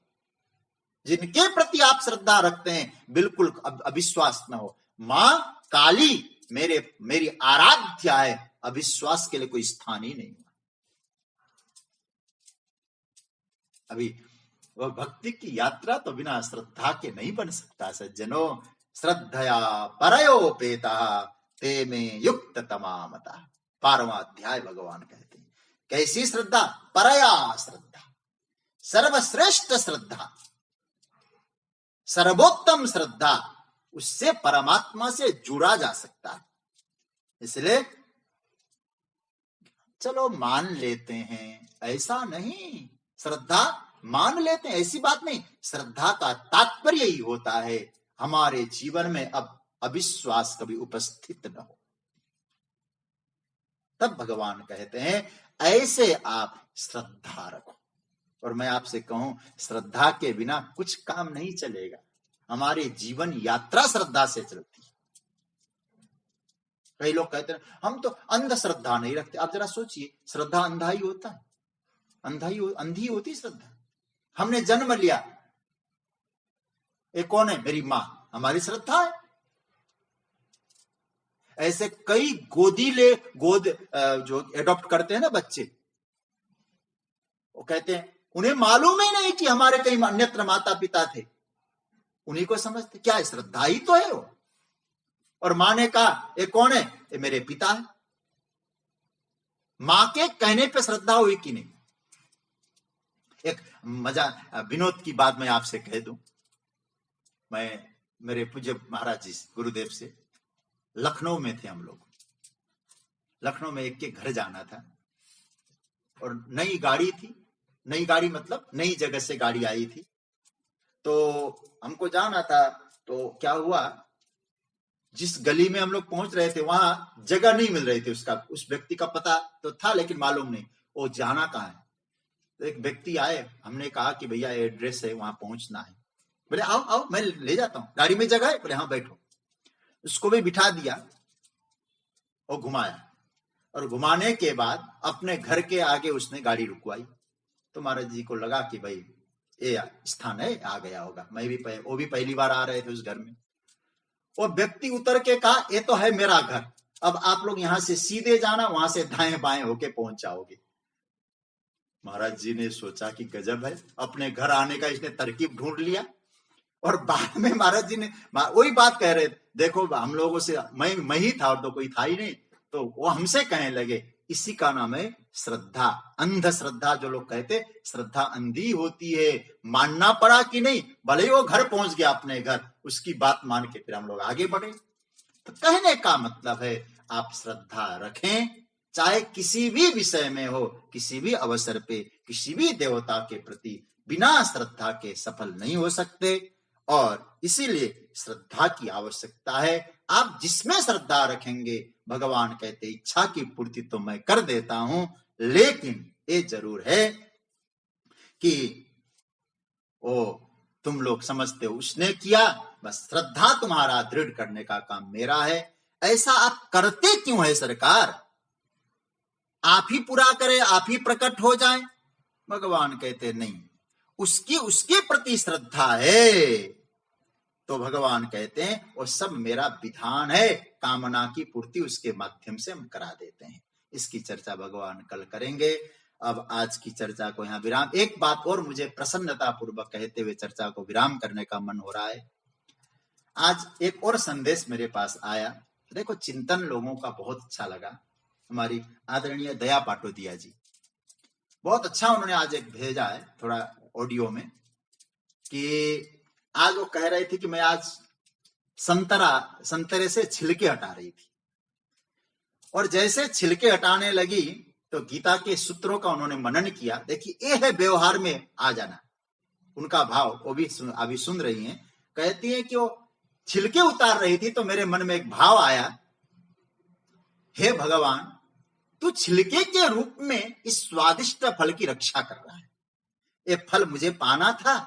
जिनके प्रति आप श्रद्धा रखते हैं बिल्कुल अविश्वास ना हो। मां काली मेरी आराध्या है, अविश्वास के लिए कोई स्थान ही नहीं। अभी वह भक्ति की यात्रा तो बिना श्रद्धा के नहीं बन सकता। सज्जनों, श्रद्धया परयोपेता ते में युक्त तमामता, 12वां अध्याय भगवान कहते हैं। कैसी श्रद्धा? परया श्रद्धा, सर्वश्रेष्ठ श्रद्धा, सर्वोत्तम श्रद्धा। उससे परमात्मा से जुड़ा जा सकता है। इसलिए चलो मान लेते हैं, ऐसा नहीं। श्रद्धा मान लेते हैं ऐसी बात नहीं। श्रद्धा का तात्पर्य ही होता है हमारे जीवन में अब अविश्वास कभी उपस्थित न हो। तब भगवान कहते हैं ऐसे आप श्रद्धा रखो। और मैं आपसे कहूं, श्रद्धा के बिना कुछ काम नहीं चलेगा। हमारी जीवन यात्रा श्रद्धा से चलती है। कई लोग कहते हैं हम तो अंधश्रद्धा नहीं रखते। आप जरा सोचिए, श्रद्धा अंधा ही होता है? अंधी होती श्रद्धा। हमने जन्म लिया, ये कौन है? मेरी मां, हमारी श्रद्धा है। ऐसे कई गोद जो एडॉप्ट करते हैं ना बच्चे, वो कहते हैं उन्हें मालूम ही नहीं कि हमारे कई अन्यत्र माता पिता थे, उन्हीं को समझते। क्या है? श्रद्धा ही तो है वो। और मां ने कहा ये कौन है? ये मेरे पिता है। मां के कहने पे श्रद्धा हुई कि नहीं? एक मजा विनोद की बात मैं आपसे कह दूं। मैं मेरे पूज्य महाराज जी गुरुदेव से लखनऊ में थे हम लोग। लखनऊ में एक के घर जाना था और नई गाड़ी थी। नई गाड़ी मतलब नई जगह से गाड़ी आई थी, तो हमको जाना था। तो क्या हुआ, जिस गली में हम लोग पहुंच रहे थे वहां जगह नहीं मिल रही थी। उस व्यक्ति का पता तो था लेकिन मालूम नहीं वो जाना कहाँ है। तो एक व्यक्ति आए, हमने कहा कि भैया एड्रेस है, वहां पहुंचना है। बोले आओ आओ मैं ले जाता हूँ, गाड़ी में जगह है? बोले हाँ बैठो। उसको भी बिठा दिया और घुमाया, और घुमाने के बाद अपने घर के आगे उसने गाड़ी रुकवाई। तो महाराज जी को लगा कि भाई ये स्थान है, आ गया होगा। वो भी पहली बार आ रहे थे उस घर में। वो व्यक्ति उतर के कहा ये तो है मेरा घर, अब आप लोग यहां से सीधे जाना, वहां से दाएं बाएं होके पहुंच जाओगे। महाराज जी ने सोचा कि गजब है, अपने घर आने का इसने तरकीब ढूंढ लिया। और बाद में महाराज जी ने वही बात कह रहे, देखो हम लोगों से मैं ही था और तो कोई था ही नहीं। तो वो हमसे कहने लगे इसी का नाम है श्रद्धा। अंधश्रद्धा जो लोग कहते श्रद्धा अंधी होती है, मानना पड़ा कि नहीं, भले ही वो घर पहुंच गया अपने घर, उसकी बात मान के फिर हम लोग आगे बढ़े। तो कहने का मतलब है आप श्रद्धा रखें, चाहे किसी भी विषय में हो, किसी भी अवसर पे, किसी भी देवता के प्रति बिना श्रद्धा के सफल नहीं हो सकते। और इसीलिए श्रद्धा की आवश्यकता है। आप जिसमें श्रद्धा रखेंगे, भगवान कहते इच्छा की पूर्ति तो मैं कर देता हूं, लेकिन ये जरूर है कि वो तुम लोग समझते हो उसने किया, बस श्रद्धा तुम्हारा दृढ़ करने का काम मेरा है। ऐसा आप करते क्यों है सरकार? आप ही पूरा करें, आप ही प्रकट हो जाएं? भगवान कहते नहीं, उसके प्रति श्रद्धा है तो भगवान कहते हैं वो सब मेरा विधान है, कामना की पूर्ति उसके माध्यम से हम करा देते हैं। इसकी चर्चा भगवान कल करेंगे। अब आज की चर्चा को यहाँ विराम। एक बात और मुझे प्रसन्नता पूर्वक कहते हुए चर्चा को विराम करने का मन हो रहा है। आज एक और संदेश मेरे पास आया। देखो, चिंतन लोगों का बहुत अच्छा लगा। हमारी आदरणीय दया पाटोदिया जी, बहुत अच्छा उन्होंने आज एक भेजा है थोड़ा ऑडियो में, कि आज वो कह रहे थे कि मैं आज संतरे से छिलके हटा रही थी, और जैसे छिलके हटाने लगी तो गीता के सूत्रों का उन्होंने मनन किया। देखिए ये है व्यवहार में आ जाना। उनका भाव वो भी अभी सुन रही हैं। कहती है कि वो छिलके उतार रही थी तो मेरे मन में एक भाव आया, हे भगवान, तू छिलके के रूप में इस स्वादिष्ट फल की रक्षा कर रहा है। ये फल मुझे पाना था,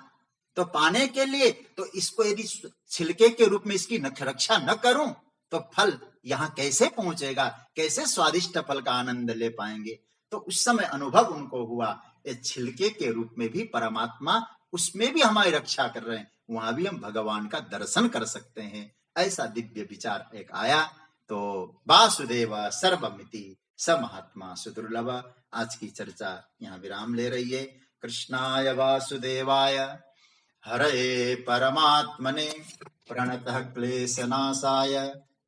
तो पाने के लिए तो इसको यदि छिलके के रूप में इसकी रक्षा न करूं तो फल यहां कैसे पहुंचेगा, कैसे स्वादिष्ट फल का आनंद ले पाएंगे। तो उस समय अनुभव उनको हुआ, ये छिलके के रूप में भी परमात्मा, उसमें भी हमारी रक्षा कर रहे हैं, वहां भी हम भगवान का दर्शन कर सकते हैं। ऐसा दिव्य विचार एक आया। तो वासुदेव सर्वमिति स महात्मा सुदुर्लभ। आज की चर्चा यहाँ विराम ले रही है। कृष्णाय वासुदेवाय हरये परमात्मने प्रणतः क्लेशनाशाय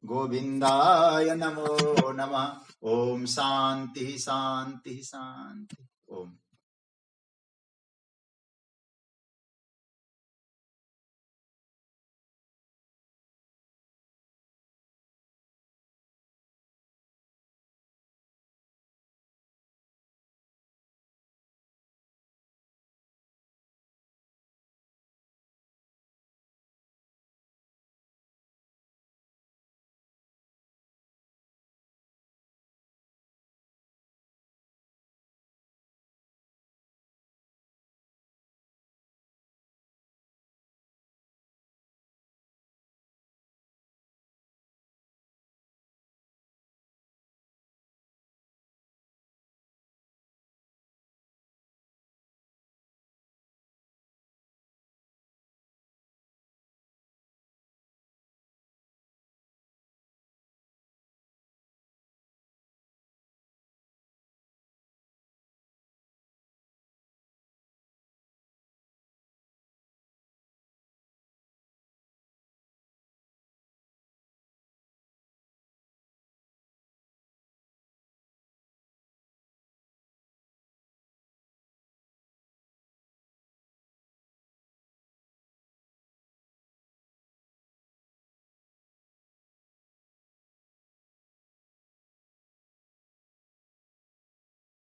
गोविंदाय नमो नमः। ओम शांति शांति शांति।